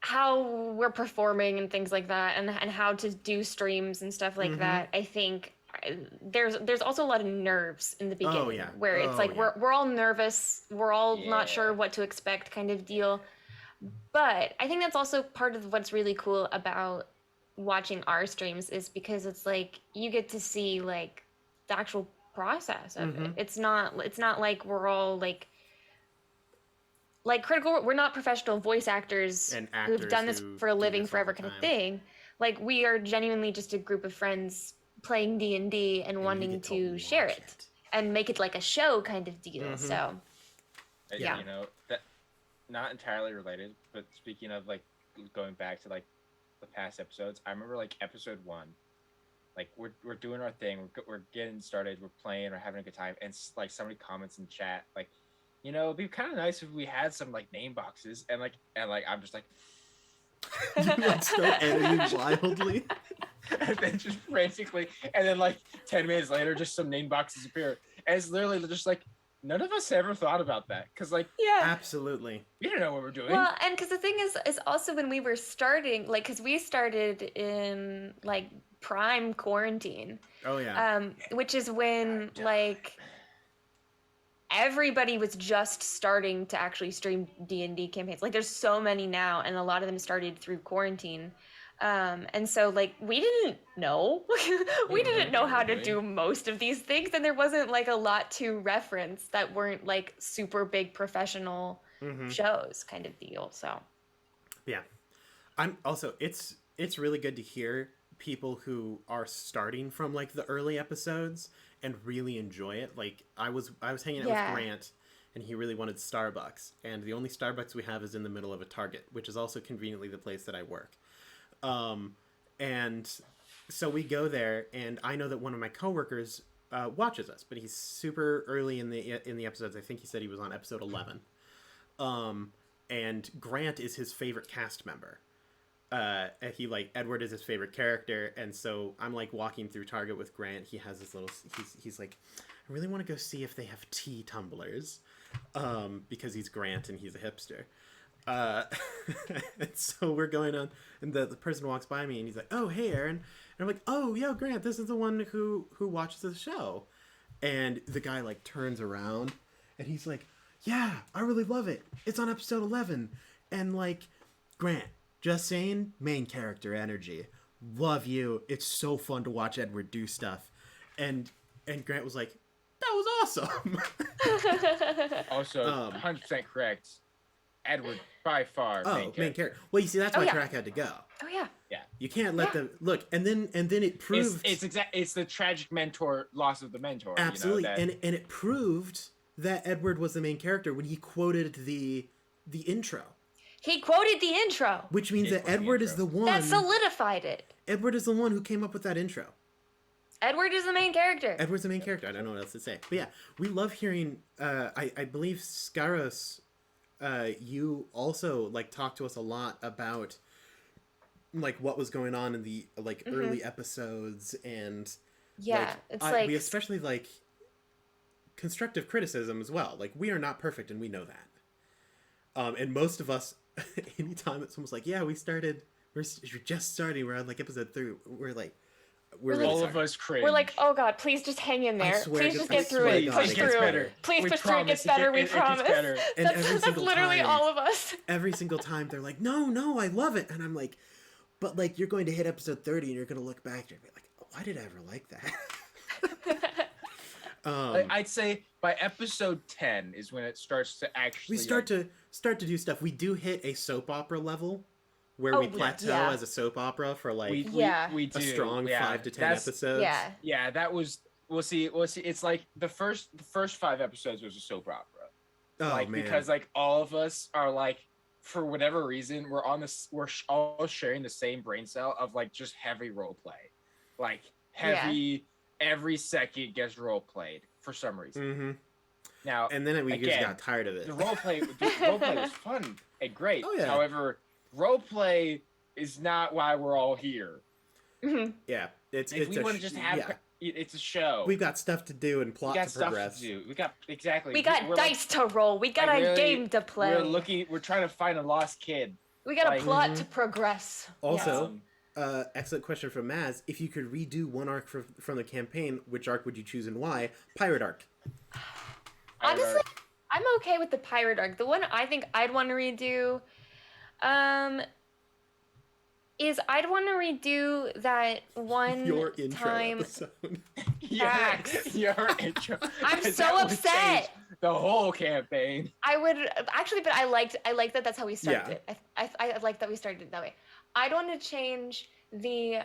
how we're performing and things like that, and how to do streams and stuff like that. I think there's also a lot of nerves in the beginning where it's like we're all nervous, we're all not sure what to expect kind of deal. But I think that's also part of what's really cool about watching our streams, is because it's like you get to see like the actual process of it. It's not like we're all like Critical, we're not professional voice actors and who've done this for a living forever kind of thing. Like we are genuinely just a group of friends playing D&D and wanting to share it and make it like a show kind of deal. So Yeah. You know, that not entirely related, but speaking of like going back to like the past episodes, I remember like episode 1, like we're doing our thing, we're getting started, we're playing, we're having a good time, and like somebody comments in chat like, you know, it'd be kind of nice if we had some like name boxes, and I'm just like You like start editing wildly. and then just frantically, and then like 10 minutes later just some name boxes appear, and it's literally just like none of us ever thought about that, because like Yeah. Absolutely. we don't know what we're doing. Well, and because the thing is also when we were starting, like, because we started in like prime quarantine, Oh yeah. which is when like everybody was just starting to actually stream D&D campaigns. Like, there's so many now, and a lot of them started through quarantine. And so like we didn't know we didn't know how to do most of these things, and there wasn't like a lot to reference that weren't like super big professional shows kind of deal. So Yeah. I'm also it's really good to hear people who are starting from like the early episodes and really enjoy it. Like I was hanging out with Grant, and he really wanted Starbucks, and the only Starbucks we have is in the middle of a Target, which is also conveniently the place that I work. And so we go there, and I know that one of my coworkers watches us, but he's super early in the episodes. I think he said he was on episode 11. And Grant is his favorite cast member. He like Edward is his favorite character, and so I'm like walking through Target with Grant. He has this little. He's like, I really want to go see if they have tea tumblers, because he's Grant and he's a hipster. And so we're going on, and the person walks by me, and he's like, "Oh, hey, Aaron," and I'm like, "Oh, yo, Grant, this is the one who watches the show," and the guy like turns around, and he's like, "Yeah, I really love it. It's on episode 11," and like, Grant, just saying, main character energy, love you. It's so fun to watch Edward do stuff, and Grant was like, "That was awesome." Also, 100% correct. Edward, by far, main character. Well, you see, that's why Crack had to go. Oh yeah. Yeah. You can't let them look, and then it proved It's the tragic loss of the mentor. Absolutely, you know, and it proved that Edward was the main character when he quoted the intro. He quoted the intro, Which means that Edward is the one that solidified it. Edward is the one who came up with that intro. Edward is the main character. Edward's the main character. I don't know what else to say. But yeah, we love hearing. I believe Skaros, you also like talked to us a lot about like what was going on in the like early episodes, and it's like we especially like constructive criticism as well. Like, we are not perfect, and we know that. And most of us, anytime that someone's like, "Yeah, we're just starting. We're on like episode 3," we're really all sorry. of us cringe. We're like, "Oh God, please just hang in there. Please just get through it. Push through it. Please push through it. Gets better. We promise." And That's literally all of us. Every single time they're like, no, I love it, and I'm like, but like, you're going to hit episode 30, and you're going to look back and be like, why did I ever like that? I'd say by episode 10 is when it starts to actually. We start to do stuff. We do hit a soap opera level, where we plateau as a soap opera for like we do. a strong 5 to 10 episodes. Yeah, that was. We'll see. It's like the first 5 episodes was a soap opera. Oh like, man! Because like all of us are like, for whatever reason, we're all sharing the same brain cell of like just heavy role play, like heavy. Every second gets role played for some reason. Mm-hmm. Now, and then we just got tired of it. The role play was fun and great. Oh, yeah. However, role play is not why we're all here. Mm-hmm. Yeah, it's we want to just have. It's a show. We've got stuff to do and plot to progress. To do. We got We got dice to roll. We got a game to play. We're trying to find a lost kid. We got a plot to progress. Also, excellent question from Maz. If you could redo one arc from the campaign, which arc would you choose and why? Pirate arc. Honestly, I'm okay with the pirate arc. The one I think I'd want to redo, is I'd want to redo that one Your intro time. episode. Your intro. I'm so upset. The whole campaign. I would actually, but I liked that. That's how we started it. I like that we started it that way. I'd want to change the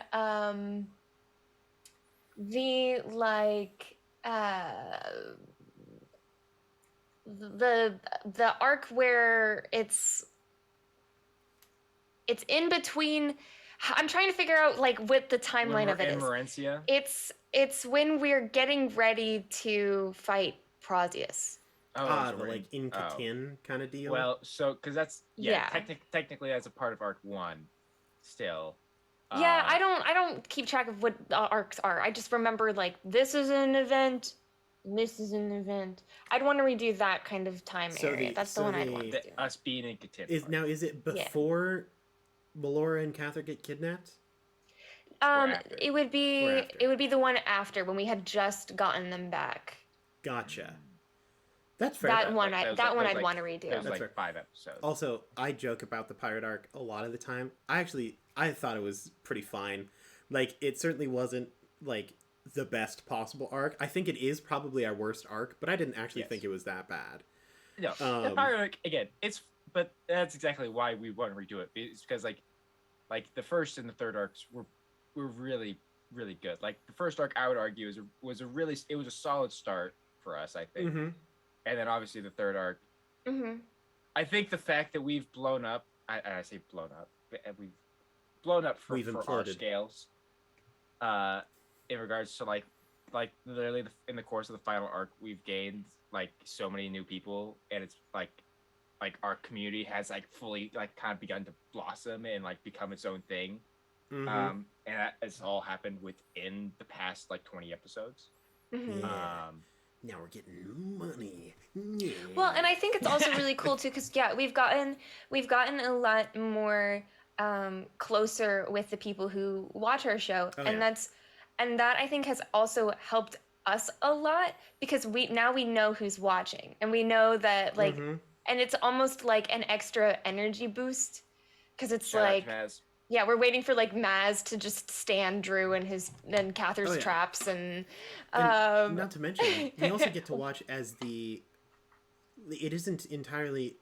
the arc where it's in between. I'm trying to figure out like what the timeline of it in is. Morentia? It's when we're getting ready to fight Prozius. The like in Catan kind of deal. Well, so because that's technically that's a part of Arc 1 still. Yeah, I don't keep track of what the arcs are. I just remember like this is an event, this is an event. I'd want to redo that kind of time area. That's the one I'd want to do. Us being in Catan. Is it before Melora and Catherine get kidnapped? It would be the one after when we had just gotten them back. Gotcha. That's fair. That one I'd want to redo. That was like 5 episodes. Also, I joke about the pirate arc a lot of the time. I thought it was pretty fine. Like, it certainly wasn't like the best possible arc. I think it is probably our worst arc, but I didn't actually think it was that bad. No, the pirate arc again. But that's exactly why we want to redo it. It's because like the first and the third arcs were really really good. Like the first arc, I would argue, was a solid start for us. I think. Mm-hmm. And then obviously the third arc. Mm-hmm. I think the fact that we've blown up, I say blown up, we've blown up for our scales. In regards to like literally in the course of the final arc, we've gained like so many new people, and it's like our community has like fully like kind of begun to blossom and like become its own thing. Mm-hmm. And that has all happened within the past like 20 episodes. Mm-hmm. Now we're getting money. Yeah. Well, and I think it's also really cool too, because we've gotten a lot more closer with the people who watch our show, and that I think has also helped us a lot, because we know who's watching, and we know that like, and it's almost like an extra energy boost, because it's like. Yeah, we're waiting for like Maz to just stand Drew and Cather's traps, and not to mention we also get to watch as it isn't entirely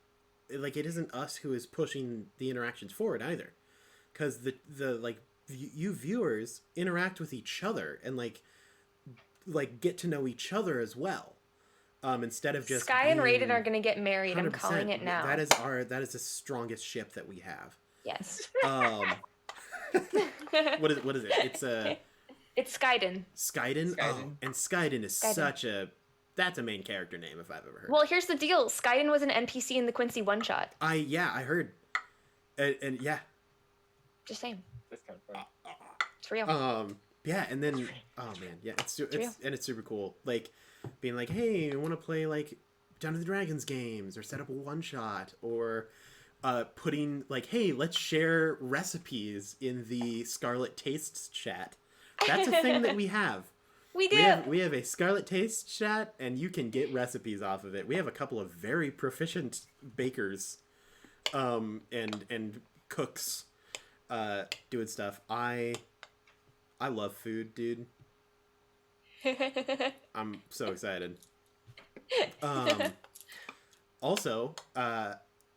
like it isn't us who is pushing the interactions forward either, because the like you viewers interact with each other and like get to know each other as well, instead of just Sky and Raiden are gonna get married. 100%. I'm calling it now. That is the strongest ship that we have. Yes. What is it? It's Skyden. Skyden? Oh, and Skyden is that's a main character name if I've ever heard. Well, here's the deal. Skyden was an NPC in the Quincy one-shot. I heard. And yeah. Just saying. That's kind of fun. It's real. Yeah, and then it's super cool. Like being like, "Hey, I want to play like Dungeons and Dragons games or set up a one-shot or putting like, hey, let's share recipes in the Scarlet Tastes chat." That's a thing that we have. We do. We have a Scarlet Tastes chat, and you can get recipes off of it. We have a couple of very proficient bakers, and cooks, doing stuff. I love food, dude. I'm so excited. Also,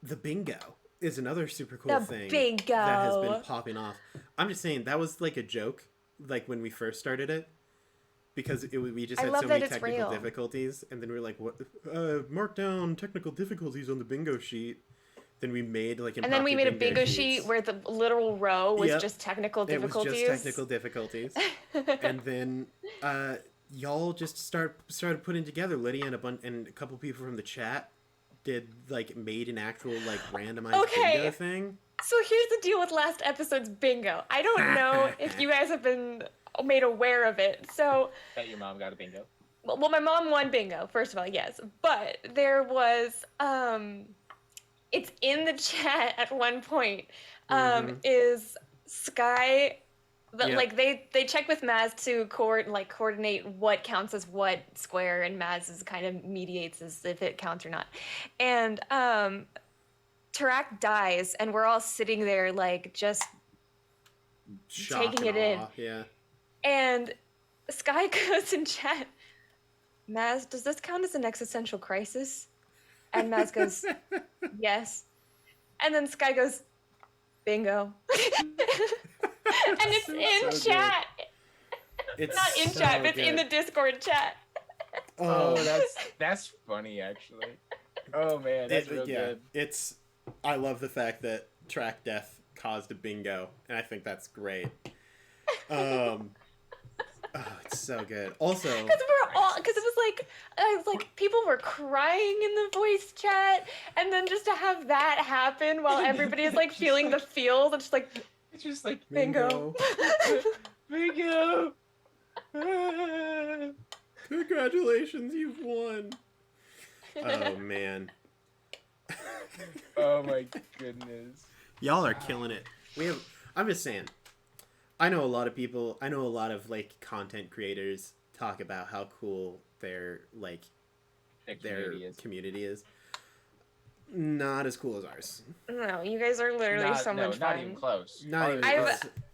the bingo is another super cool thing that has been popping off. I'm just saying, that was like a joke, like when we first started it, because we just had so many technical difficulties, and then we were like, "What? Mark down technical difficulties on the bingo sheet." Then we made like and then we made a bingo sheet where the literal row was just technical difficulties. It was just technical difficulties, and then y'all just started putting together. Lydia and a couple people from the chat made an actual like randomized bingo thing. So here's the deal with last episode's bingo. I don't know if you guys have been made aware of it. So that your mom got a bingo. Well, my mom won bingo, first of all, yes. But there was it's in the chat at one point. Is Sky like they check with Maz to coordinate what counts as what square, and Maz is kind of mediates as if it counts or not. And Tarak dies, and we're all sitting there like just taking it in. Yeah. And Sky goes in chat, "Maz, does this count as an existential crisis?" And Maz goes, "Yes." And then Sky goes, "Bingo." And it's in chat. It's not in chat, but it's in the Discord chat. Oh, that's funny, actually. Oh man, that's real good. I love the fact that track death caused a bingo, and I think that's great. Oh, it's so good. Also, because it was like people were crying in the voice chat, and then just to have that happen while everybody is like feeling the feels, It's just like bingo. Bingo. Congratulations, you've won. Oh man. Oh my goodness. Y'all are killing it. I'm just saying. I know a lot of like content creators talk about how cool their community is. Not as cool as ours. No, you guys are literally so much fun. Not even close.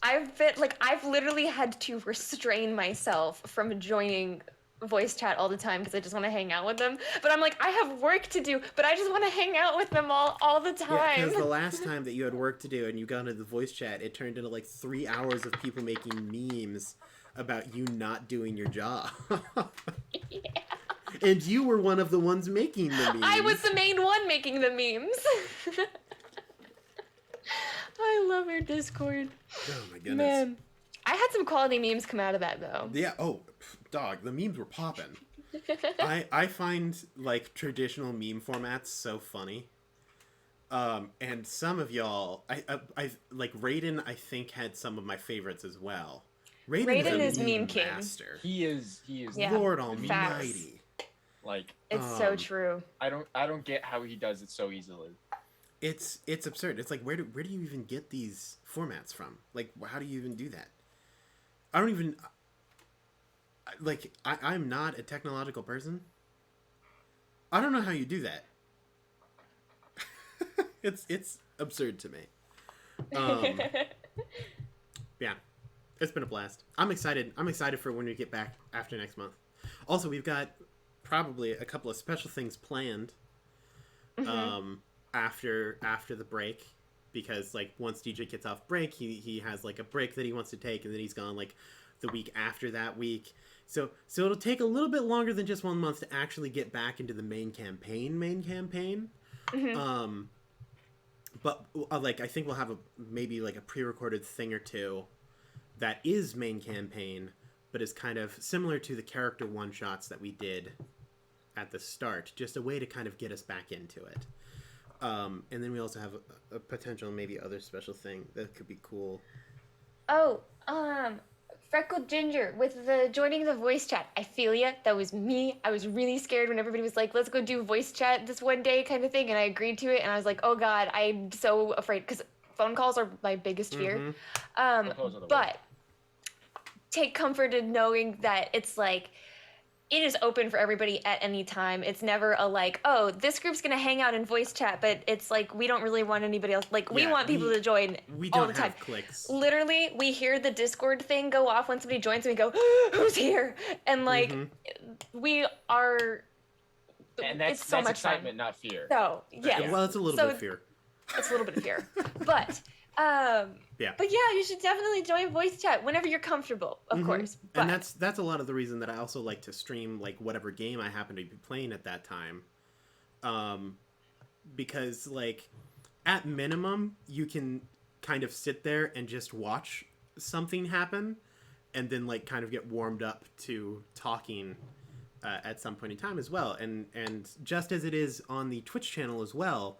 I've literally had to restrain myself from joining voice chat all the time because I just want to hang out with them. But I'm like, I have work to do, but I just want to hang out with them all the time. Yeah, because the last time that you had work to do and you got into the voice chat, it turned into like 3 hours of people making memes about you not doing your job. Yeah. And you were one of the ones making the memes. I was the main one making the memes. I love our Discord. Oh my goodness. Man. I had some quality memes come out of that though. Yeah, dog, the memes were popping. I find like traditional meme formats so funny. And some of y'all, I like Raiden. I think had some of my favorites as well. Raiden is meme king. Master. He is Lord Almighty. Like it's so true. I don't get how he does it so easily. It's absurd. It's like where do you even get these formats from? Like how do you even do that? I don't even like I'm not a technological person. I don't know how you do that. It's absurd to me. Yeah. It's been a blast. I'm excited for when we get back after next month. Also, we've got probably a couple of special things planned after the break, because like once DJ gets off break, he has like a break that he wants to take, and then he's gone like the week after that week. So it'll take a little bit longer than just 1 month to actually get back into the main campaign. But like I think we'll have maybe like a pre-recorded thing or two that is main campaign, but is kind of similar to the character one-shots that we did at the start. Just a way to kind of get us back into it. And then we also have a potential maybe other special thing that could be cool. Oh, Freckled Ginger with the joining the voice chat. I feel ya. That was me. I was really scared when everybody was like, let's go do voice chat this one day kind of thing. And I agreed to it. And I was like, oh God, I'm so afraid because phone calls are my biggest fear. But take comfort in knowing that it's like, it is open for everybody at any time. It's never a like, oh, this group's gonna hang out in voice chat, but it's like we don't really want anybody else. Like we want people to join all the time. Have clicks. Literally, we hear the Discord thing go off when somebody joins, and we go, who's here? And like, we are. And that's excitement, not fear. So yeah. Well, it's a little bit of fear. It's a little bit of fear, but. Yeah. But yeah, you should definitely join voice chat whenever you're comfortable, of course. But... And that's a lot of the reason that I also like to stream like whatever game I happen to be playing at that time. Because like at minimum you can kind of sit there and just watch something happen and then like kind of get warmed up to talking at some point in time as well. And just as it is on the Twitch channel as well,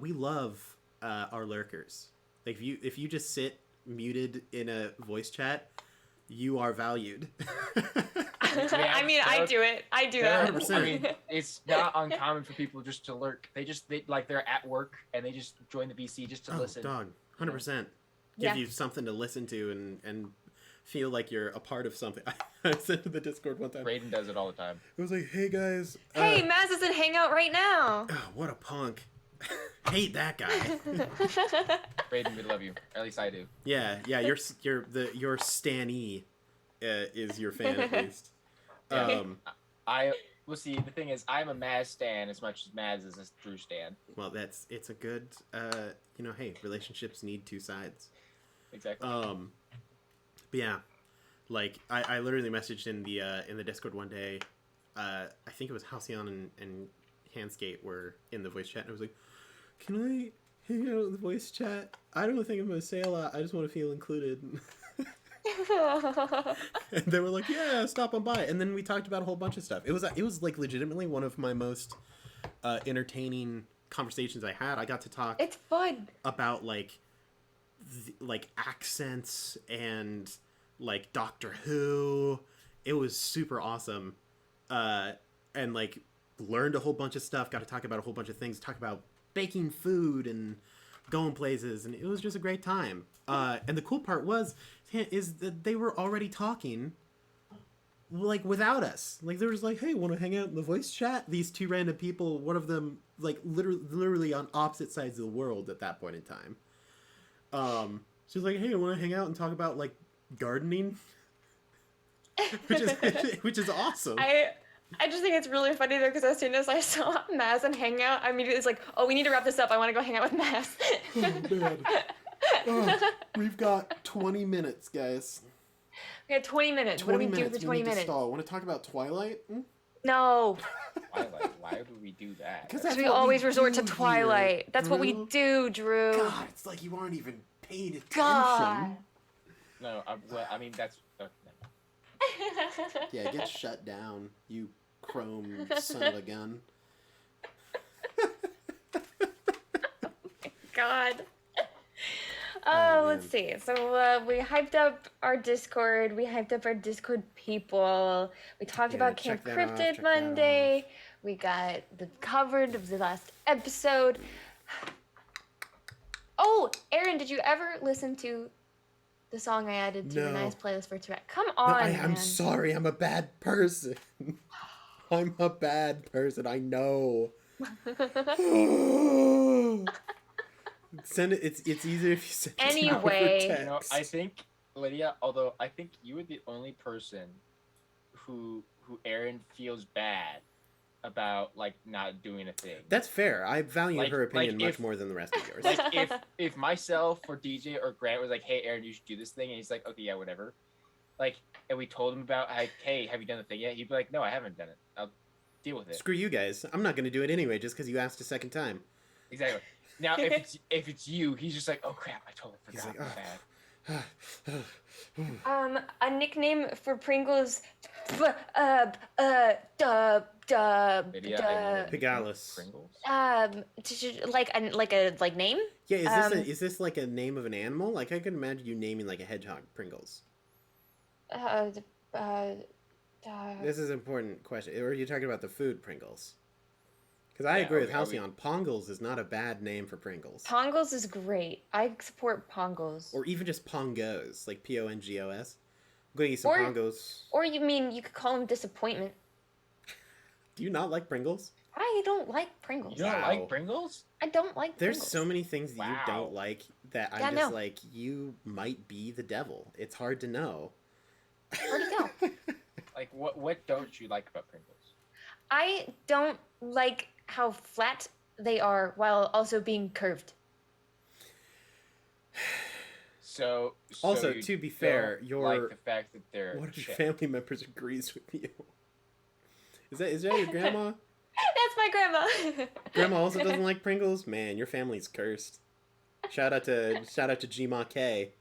we love our lurkers. Like if you just sit muted in a voice chat, you are valued. I mean, I do it. I do that. 100%. I mean, it's not uncommon for people just to lurk. They like they're at work and they just join the VC just to listen. Dog, 100%. Give you something to listen to and feel like you're a part of something. I sent to the Discord one time. Raiden does it all the time. It was like, hey guys. Hey, Maz is in Hangout right now. Oh, what a punk. Hate that guy. Raiden, we love you. At least I do. Yeah. Your Stan-E is your fan at least. We'll see. The thing is, I'm a Maz stan as much as Maz is a Drew stan. Well, it's a good. Hey, relationships need two sides. Exactly. But yeah, like I literally messaged in the Discord one day. I think it was Halcyon and Handskate were in the voice chat, and I was like, "Can I hang out in the voice chat? I don't think I'm gonna say a lot. I just want to feel included." And they were like, "Yeah, stop on by." And then we talked about a whole bunch of stuff. It was like legitimately one of my most entertaining conversations I had. I got to talk. It's fun About like accents and like Doctor Who. It was super awesome, and like learned a whole bunch of stuff. Got to talk about a whole bunch of things. Talk about baking food and going places, and it was just a great time. And the cool part is that they were already talking like without us. Like they were just like, "Hey, want to hang out in the voice chat?" These two random people, one of them like literally on opposite sides of the world at that point in time. She's like, "Hey, I want to hang out and talk about like gardening," which is awesome. I just think it's really funny though, because as soon as I saw Maz and Hangout, I immediately was like, "Oh, we need to wrap this up. I want to go hang out with Maz." Oh, man. Oh, we've got 20 minutes, guys. We had 20 minutes. What do we do for 20 minutes? Stall. Want to talk about Twilight? No. Twilight. Why do we do that? Because we always resort to Twilight. Here, that's what we do, Drew. God, it's like you aren't even paying attention. God. No, well, I mean that's. No. Yeah, get shut down, you chrome son of a gun. God. Oh, let's see. So we hyped up our Discord. We hyped up our Discord people. We talked about Camp Cryptid Monday. We got the covered of the last episode. Oh, Aaron, did you ever listen to the song I added to the nice playlist for Tibet? Come on, man. I'm sorry. I'm a bad person. I'm a bad person. I know. Send it. It's easier if you send it anyway. text. You know, I think Lydia. Although I think you were the only person who Aaron feels bad about like not doing a thing. That's fair. I value her opinion much more than the rest of yours. Like if myself or DJ or Grant was like, "Hey, Aaron, you should do this thing," and he's like, "Okay, yeah, whatever," like, and we told him about, like, "Hey, have you done the thing yet?" He'd be like, "No, I haven't done it. I'll deal with it." Screw you guys. I'm not going to do it anyway just because you asked a second time. Exactly. Now, if it's you, he's just like, "Oh crap, I totally forgot." He's like, "Oh." A nickname for Pringles. Pigalis. Pringles. Like name? Yeah, is this like a name of an animal? Like I can imagine you naming like a hedgehog Pringles. This is an important question. Or are you talking about the food Pringles? Because I agree with Halcyon. Pongles is not a bad name for Pringles. Pongles is great. I support Pongles. Or even just Pongos, like Pongos. I'm going to eat some Pongos. Or you could call them disappointment. Do you not like Pringles? I don't like Pringles. You don't like Pringles? I don't like There's Pringles. so many things that you don't like that I'm just like, you might be the devil. It's hard to know. Where'd he go? Like, what don't you like about Pringles? I don't like how flat they are while also being curved. So also, to be fair, like the fact that they're one of your family members agrees with you. Is that your grandma? That's my grandma. Grandma also doesn't like Pringles. Man, your family's cursed. Shout out to Gma K.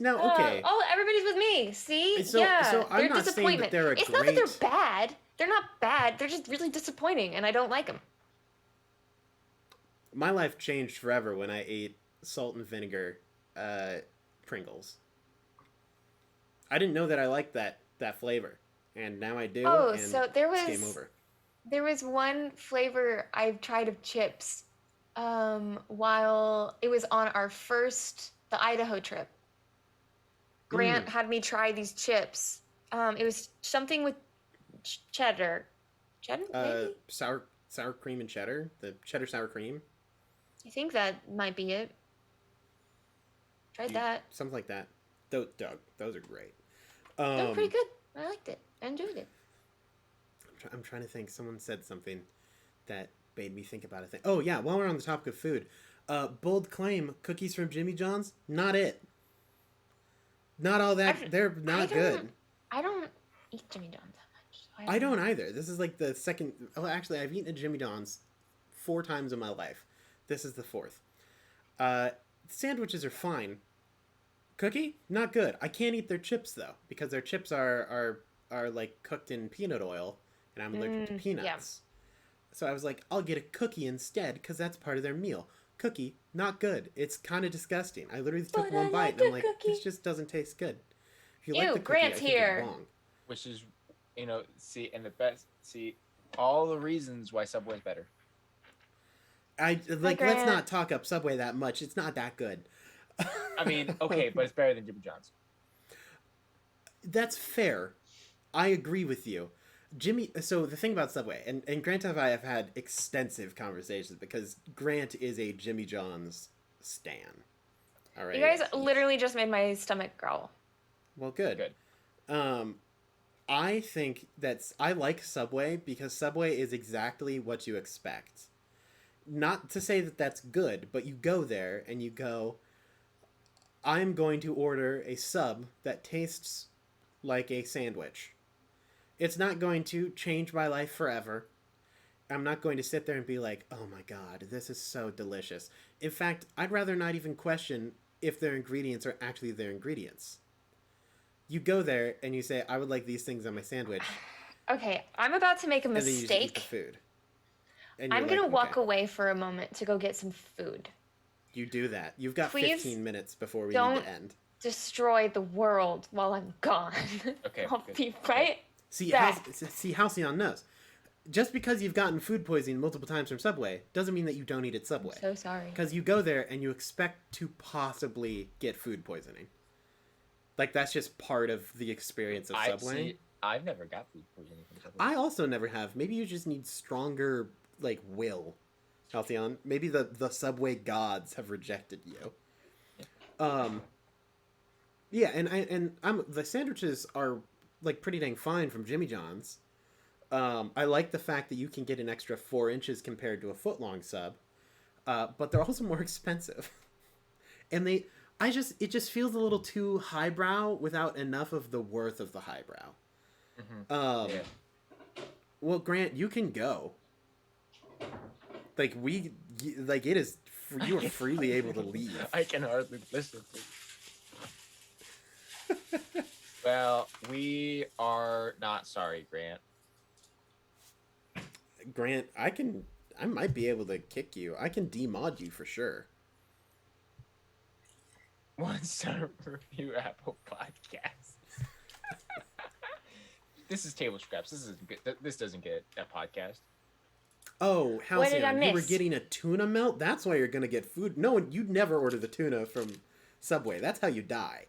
No, okay. Everybody's with me. See? So I'm they're not saying that they're It's not that they're bad. They're not bad. They're just really disappointing, and I don't like them. My life changed forever when I ate salt and vinegar Pringles. I didn't know that I liked that flavor, and now I do. Oh, and so it's game over. There was one flavor I've tried of chips, while it was on the Idaho trip. Grant had me try these chips. It was something with cheddar. Cheddar, maybe? Sour cream and cheddar. The cheddar sour cream. I think that might be it. Tried that. Something like that. Those are great. They were pretty good. I liked it. I enjoyed it. I'm trying to think. Someone said something that made me think about a thing. Oh, yeah. While we're on the topic of food, bold claim, cookies from Jimmy John's, not it. Not all that. They're not good. I don't eat Jimmy John's that much. I don't either. This is like the second. Well, actually, I've eaten at Jimmy John's 4 times in my life. This is the fourth. Sandwiches are fine. Cookie, not good. I can't eat their chips though because their chips are like cooked in peanut oil, and I'm allergic to peanuts. Yeah. So I was like, I'll get a cookie instead because that's part of their meal. Cookie, not good. It's kind of disgusting. I literally took But one I bite like and I'm a like, cookie. this just doesn't taste good. If you Ew, like the cookie, Grant's I think here. you're wrong. Which is, all the reasons why Subway's better. Let's not talk up Subway that much. It's not that good. I mean, okay, but it's better than Jimmy John's. That's fair. I agree with you. So the thing about Subway, and Grant and I have had extensive conversations because Grant is a Jimmy John's stan. All right. You guys literally just made my stomach growl. Well, good. I think I like Subway because Subway is exactly what you expect. Not to say that that's good, but you go there and you go, I'm going to order a sub that tastes like a sandwich. It's not going to change my life forever. I'm not going to sit there and be like, oh my god, this is so delicious. In fact, I'd rather not even question if their ingredients are actually their ingredients. You go there and you say, I would like these things on my sandwich. Okay, I'm about to make a And then you just eat mistake. the food. I'm going to walk away for a moment to go get some food. You do that. You've got Please 15 minutes before we don't need to end. destroy the world while I'm gone. Okay, I'll good. be right See, back. Halcyon knows. Just because you've gotten food poisoning multiple times from Subway doesn't mean that you don't eat at Subway. I'm so sorry. Because you go there and you expect to possibly get food poisoning. Like, that's just part of the experience of Subway. I've never got food poisoning from Subway. I also never have. Maybe you just need stronger, like, will, Halcyon. Maybe the Subway gods have rejected you. Yeah, and the sandwiches are, like, pretty dang fine from Jimmy John's. I like the fact that you can get an extra 4 inches compared to a foot-long sub. But they're also more expensive. And it just feels a little too highbrow without enough of the worth of the highbrow. Mm-hmm. Well, Grant, you can go. Like, you are freely able to leave. I can hardly listen. Well, we are not sorry, Grant. Grant, I might be able to kick you. I can demod you for sure. 1-star review Apple Podcasts. This is table scraps. This isn't good. This doesn't get a podcast. Oh, What did I Halcyon, you were miss? getting a tuna melt? That's why you're gonna get food. No, you'd never order the tuna from Subway. That's how you die.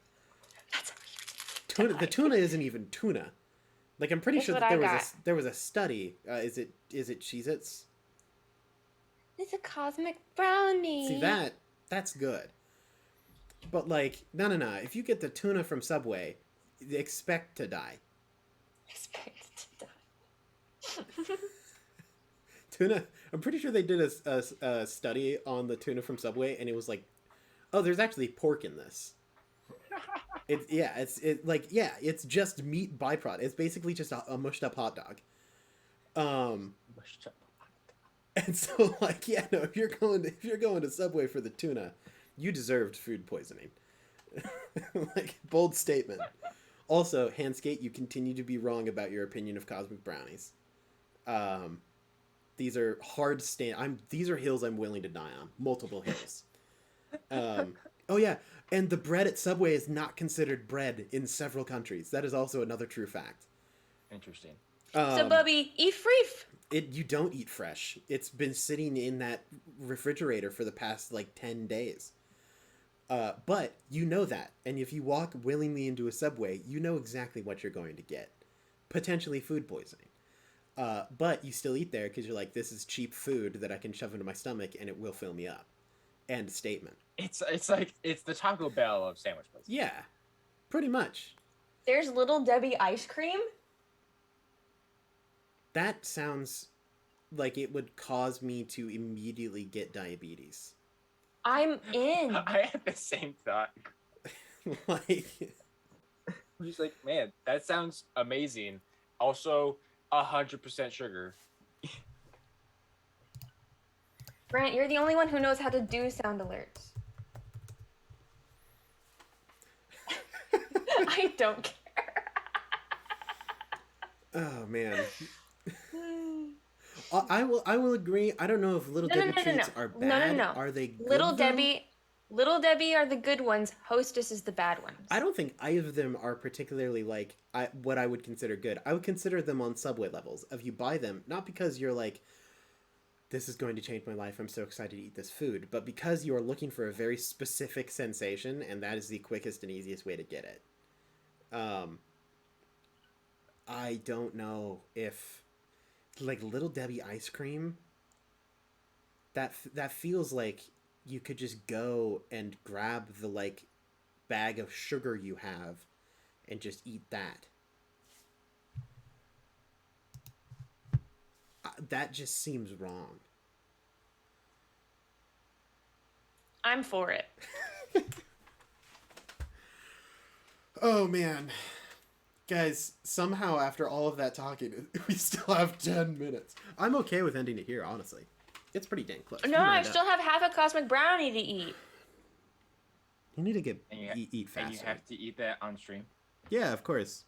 The tuna isn't even tuna. Like, I'm pretty Guess sure what that I there was a study. Is it Cheez-Its? It's a cosmic brownie. See, that's good. But, like, no. If you get the tuna from Subway, expect to die. Expect to die. Tuna, I'm pretty sure they did a study on the tuna from Subway, and it was like, oh, there's actually pork in this. It's just meat byproduct. It's basically just a mushed up hot dog. And so, like, yeah, no, if you're going to Subway for the tuna, you deserved food poisoning. Like, bold statement. Also, Handskate, you continue to be wrong about your opinion of cosmic brownies. These are these are hills I'm willing to die on. Multiple hills. Oh yeah, and the bread at Subway is not considered bread in several countries. That is also another true fact. Interesting. So, Bubby, eat free. You don't eat fresh. It's been sitting in that refrigerator for the past, like, 10 days. But you know that. And if you walk willingly into a Subway, you know exactly what you're going to get. Potentially food poisoning. But you still eat there because you're like, this is cheap food that I can shove into my stomach and it will fill me up. End statement. It's the Taco Bell of sandwich places. Yeah, pretty much. There's Little Debbie ice cream. That sounds like it would cause me to immediately get diabetes. I'm in. I had the same thought. Like, I'm just like, man, that sounds amazing. Also, 100% sugar. Grant, you're the only one who knows how to do sound alerts. I don't care. Oh man. I will agree. I don't know if Little Debbie treats are bad. No. Are they good, Little though? Debbie are the good ones. Hostess is the bad ones. I don't think either of them are particularly like what I would consider good. I would consider them on Subway levels. If you buy them, not because you're like, this is going to change my life, I'm so excited to eat this food, but because you are looking for a very specific sensation, and that is the quickest and easiest way to get it. I don't know if, like, Little Debbie ice cream, that feels like you could just go and grab the, like, bag of sugar you have and just eat that. That just seems wrong. I'm for it. Oh, man. Guys, somehow after all of that talking, we still have 10 minutes. I'm okay with ending it here, honestly. It's pretty dang close. No, I still have half a cosmic brownie to eat. You need to eat faster. And you have to eat that on stream? Yeah, of course.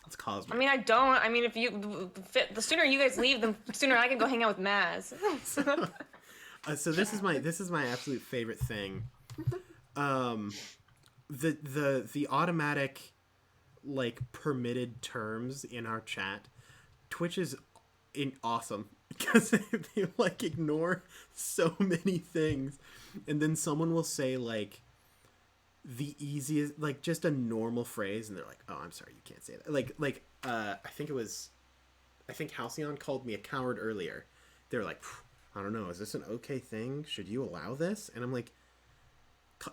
It's cosmic. I mean, I don't. I mean, if you... The sooner you guys leave, the sooner I can go hang out with Maz. So this is my absolute favorite thing. The automatic, like, permitted terms in our chat. Twitch is awesome because they like ignore so many things, and then someone will say like the easiest, like, just a normal phrase, and they're like, oh, I'm sorry, you can't say that. Like I think Halcyon called me a coward earlier. They're like, I don't know, is this an okay thing? Should you allow this? And I'm like,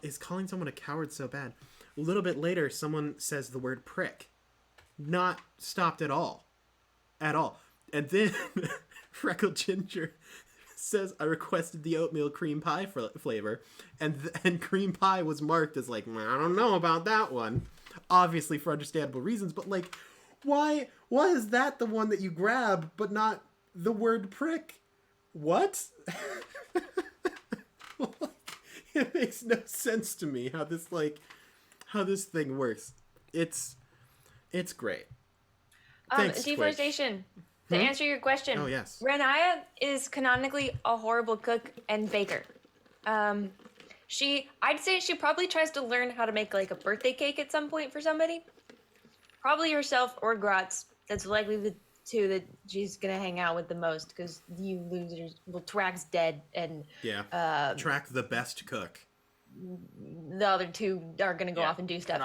is calling someone a coward so bad? A little bit later, someone says the word prick. Not stopped at all. At all. And then Freckled Ginger says, I requested the oatmeal cream pie flavor. And cream pie was marked as like, I don't know about that one. Obviously for understandable reasons. But like, why is that the one that you grab, but not the word prick? What? It makes no sense to me how this thing works. It's great. Thanks, Deforestation. To answer your question. Oh, yes. Renaya is canonically a horrible cook and baker. I'd say she probably tries to learn how to make like a birthday cake at some point for somebody. Probably herself or Gratz. That's likely the two that she's gonna hang out with the most, because you losers, well, Track's dead, and Track the best cook. The other two are gonna go off and do stuff.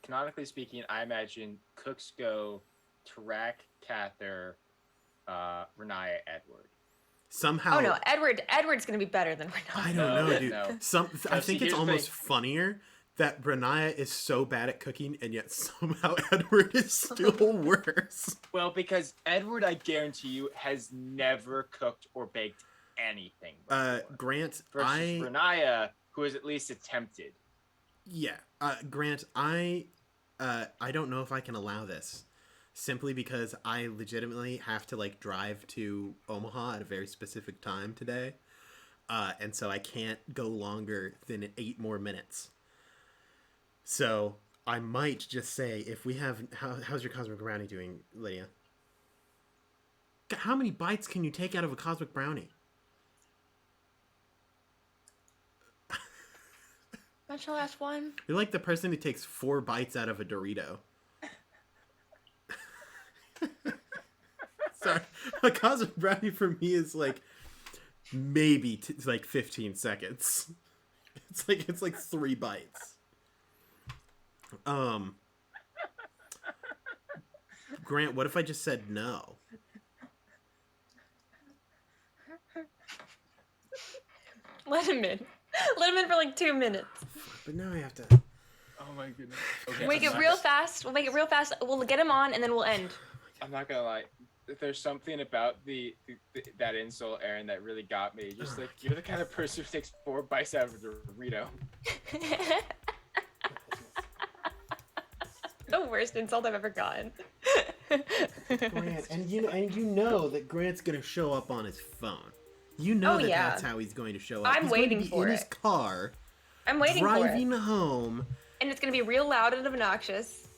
Canonically speaking, I imagine cooks go Track, Cather, Renaya, Edward. Somehow. Oh no, Edward's gonna be better than Renaya. I don't know, dude. No. I think it's almost funnier that Renaya is so bad at cooking, and yet somehow Edward is still worse. Well, because Edward, I guarantee you, has never cooked or baked anything before. Grant, versus Renaya, who has at least attempted. Yeah, Grant, I don't know if I can allow this, simply because I legitimately have to like drive to Omaha at a very specific time today, and so I can't go longer than 8 more minutes. So I might just say, if we have, how's your cosmic brownie doing, Lydia? How many bites can you take out of a cosmic brownie? That's the last one. You're like the person who takes 4 bites out of a Dorito. Sorry, a cosmic brownie for me is like maybe like 15 seconds. It's like 3 bites. Grant, what if I just said no? Let him in. Let him in for like 2 minutes. But now I have to. Oh my goodness. Okay, Make it real fast. We'll make it real fast. We'll get him on, and then we'll end. I'm not gonna lie. There's something about that insult, Aaron, that really got me. Just like, you're the kind of person who takes 4 bites out of a Dorito. The worst insult I've ever gotten. Grant, and you know that Grant's gonna show up on his phone. You know Oh, that yeah. that's how he's going to show up. I'm He's waiting going to be for in it. his car, I'm waiting for driving it. home. And it's gonna be real loud and obnoxious.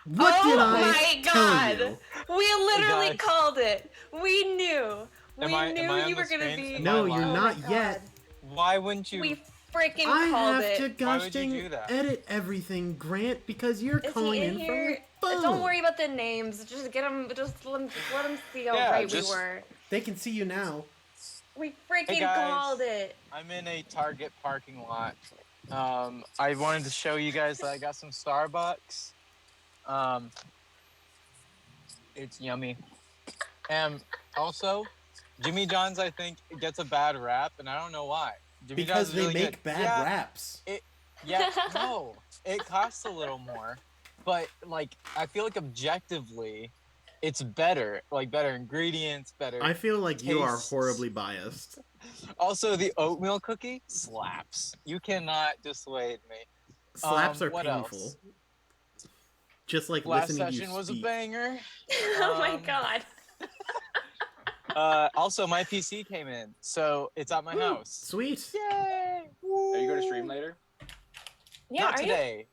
What oh did I my tell god! you? We literally guys. called it. We knew. We Am I knew on you the were gonna screen? be. Am No, I you're live? not my yet. God. Why wouldn't you? We freaking I called have it. to Why gosh would you dang do that? edit everything, Grant, because you're Is calling he in in from here? your phone. Don't worry about the names. Just get him. Just let him see how Yeah, right just- we were. They can see you now. We freaking guys. called it. I'm in a Target parking lot. I wanted to show you guys that I got some Starbucks. It's yummy. And also, Jimmy John's, I think, gets a bad rap, and I don't know why. Jimmy Because John's is they really make good. bad raps. No, it costs a little more, but like I feel like objectively, it's better. Like better ingredients, better. I feel like you are tastes. horribly biased. Also, the oatmeal cookie slaps. You cannot dissuade me. Slaps are what painful. else? Just like Last listening to you session was a speak. banger. Oh my Um, god. Also, my PC came in, so it's at my house. Sweet. Yay! Are you going to stream later? Yeah, Not are you? today.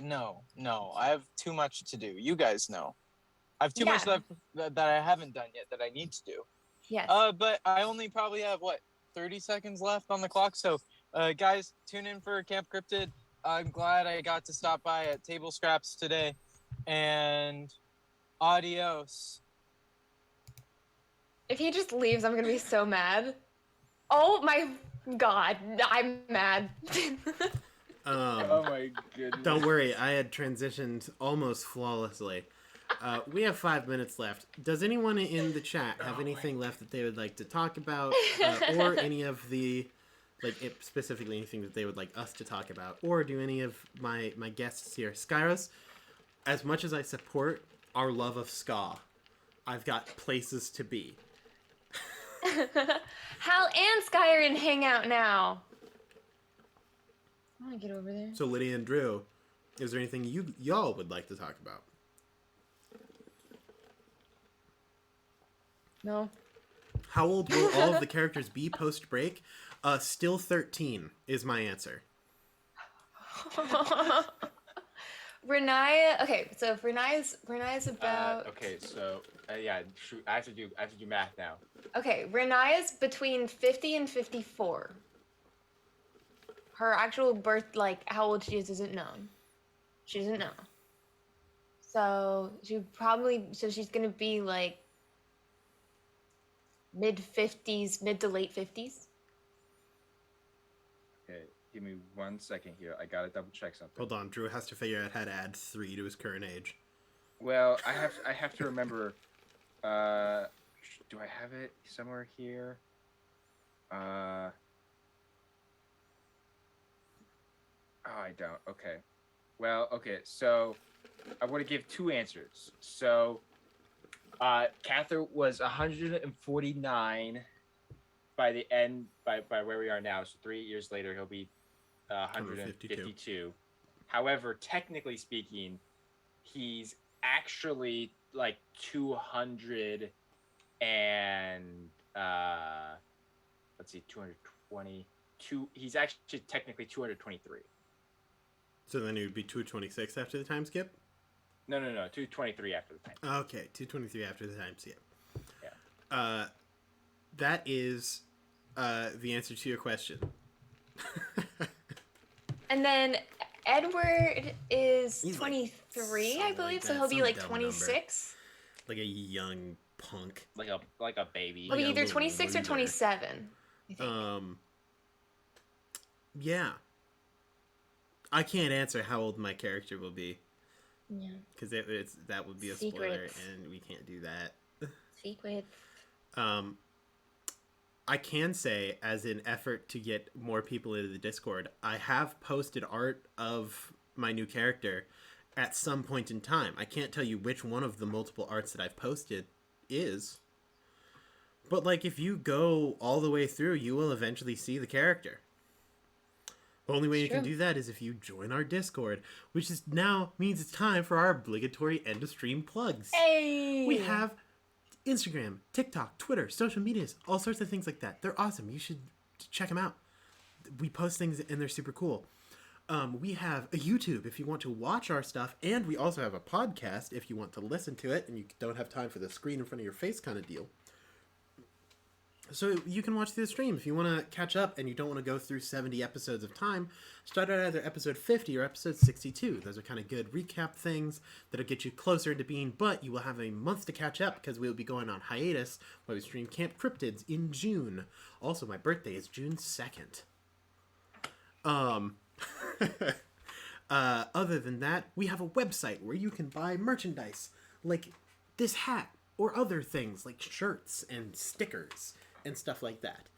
No. I have too much to do. You guys know. I have too much Yeah. that I haven't done yet that I need to do. Yes. But I only probably have 30 seconds left on the clock. So, guys, tune in for Camp Cryptid. I'm glad I got to stop by at Table Scraps today, and adios. If he just leaves, I'm gonna be so mad. Oh my god, I'm mad. Oh my goodness. Don't worry, I had transitioned almost flawlessly. We have 5 minutes left. Does anyone in the chat have anything left that they would like to talk about, or any of the, specifically anything that they would like us to talk about, or do any of my guests here, Skyros? As much as I support our love of ska, I've got places to be. Hal and Sky are in Hangout now. I wanna get over there. So Lydia and Drew, is there anything y'all would like to talk about? No. How old will all of the characters be post-break? Still 13 is my answer. Renaya. Okay, so if Renaya's about. Okay, so yeah, shoot, I have to do math now. Okay, Renaya's between 50 and 54. Her actual birth, how old she is, isn't known. She doesn't know. So she's gonna be mid 50s, mid to late 50s. Okay, give me 1 second here. I gotta double check something. Hold on, Drew has to figure out how to add 3 to his current age. Well, I have to remember. Do I have it somewhere here? Oh, I don't. Okay. Well, okay. So I want to give 2 answers. So, Cather was 149 by the end by where we are now. So 3 years later, he'll be 152. However, technically speaking, he's actually 200 and let's see, 222. He's actually technically 223. So then it would be 226 after the time skip? No, 223 after the time. Okay, 223 after the time skip. Yeah. That is the answer to your question. And then Edward is He's 23, I something believe, like so that, he'll be some like dumb 26. Like a young punk. Like a baby. He'll be Like a either little 26 or loser. 27. I think. Yeah. I can't answer how old my character will be. Yeah. Because that would be a spoiler, Secrets. and we can't do that. Secret. I can say, as an effort to get more people into the Discord, I have posted art of my new character at some point in time. I can't tell you which one of the multiple arts that I've posted is. But, if you go all the way through, you will eventually see the character. Only way It's you can true. do that is if you join our Discord, which is now means it's time for our obligatory end of stream plugs. Hey! We have Instagram, TikTok, Twitter, social medias, all sorts of things like that. They're awesome. You should check them out. We post things and they're super cool. We have a YouTube if you want to watch our stuff, and we also have a podcast if you want to listen to it and you don't have time for the screen in front of your face kind of deal. So you can watch the stream if you want to catch up and you don't want to go through 70 episodes of time. Start at either episode 50 or episode 62. Those are kind of good recap things that'll get you closer into being, but you will have a month to catch up because we'll be going on hiatus while we stream Camp Cryptids in June. Also, my birthday is June 2nd. Other than that, we have a website where you can buy merchandise like this hat or other things like shirts and stickers and stuff like that.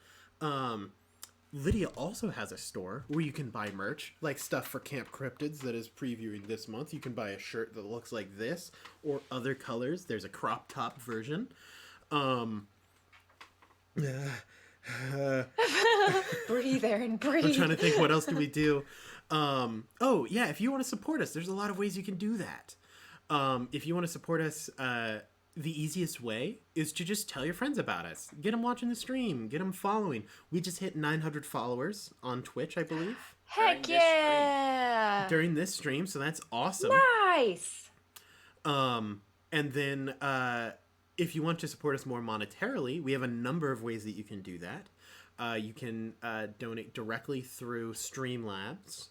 Lydia also has a store where you can buy merch, like stuff for Camp Cryptids that is previewing this month. You can buy a shirt that looks like this or other colors. There's a crop top version. Breathe, Aaron, breathe. I'm trying to think, what else do we do? Oh, yeah, if you want to support us, there's a lot of ways you can do that. If you want to support us, the easiest way is to just tell your friends about us. Get them watching the stream. Get them following. We just hit 900 followers on Twitch, I believe. Heck yeah! During this stream, so that's awesome. Nice! And then if you want to support us more monetarily, we have a number of ways that you can do that. You can donate directly through Streamlabs.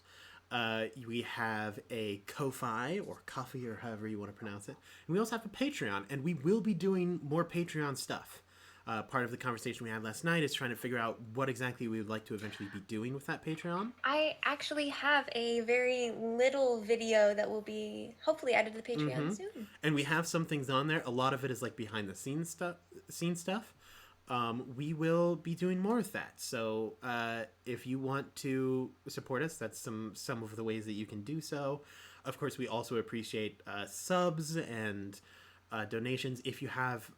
We have a Ko-Fi or Coffee or however you want to pronounce it. And we also have a Patreon, and we will be doing more Patreon stuff. Part of the conversation we had last night is trying to figure out what exactly we would like to eventually be doing with that Patreon. I actually have a very little video that will be hopefully added to the Patreon soon. And we have some things on there. A lot of it is like behind the scenes stuff. We will be doing more of that. So if you want to support us, that's some of the ways that you can do so. Of course, we also appreciate subs and donations. If you have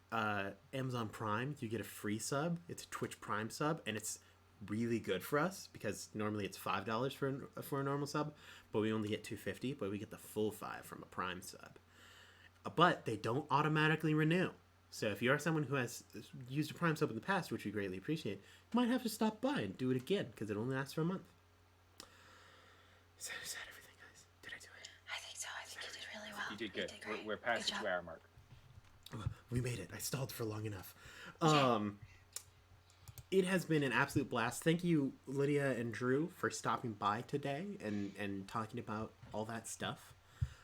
Amazon Prime, you get a free sub. It's a Twitch Prime sub, and it's really good for us because normally it's $5 for a normal sub, but we only get $2.50, but we get the full $5 from a Prime sub. But they don't automatically renew. So if you are someone who has used a Prime sub in the past, which we greatly appreciate, you might have to stop by and do it again because it only lasts for a month. Is that everything, guys? Did I do it? I think so. I think you did really well. You did good. great. We're past the Good job. 2-hour mark. We made it. I stalled for long enough. It has been an absolute blast. Thank you, Lydia and Drew, for stopping by today and talking about all that stuff.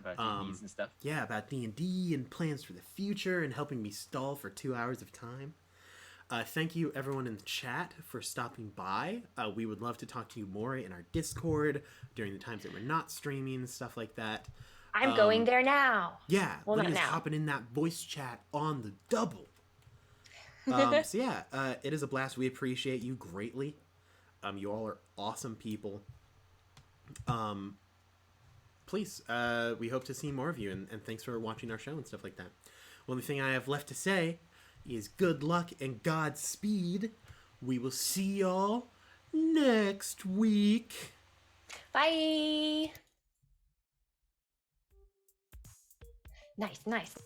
About D&Ds and stuff. Yeah, about D&D and plans for the future and helping me stall for 2 hours of time. Thank you, everyone in the chat, for stopping by. We would love to talk to you more in our Discord during the times that we're not streaming and stuff like that. I'm going there now. Yeah, Well, not Lydia's now. hopping in that voice chat on the double. So yeah, it is a blast. We appreciate you greatly. You all are awesome people. Please, we hope to see more of you, and thanks for watching our show and stuff like that. Only thing I have left to say is good luck and Godspeed. We will see y'all next week. Bye. Nice, nice.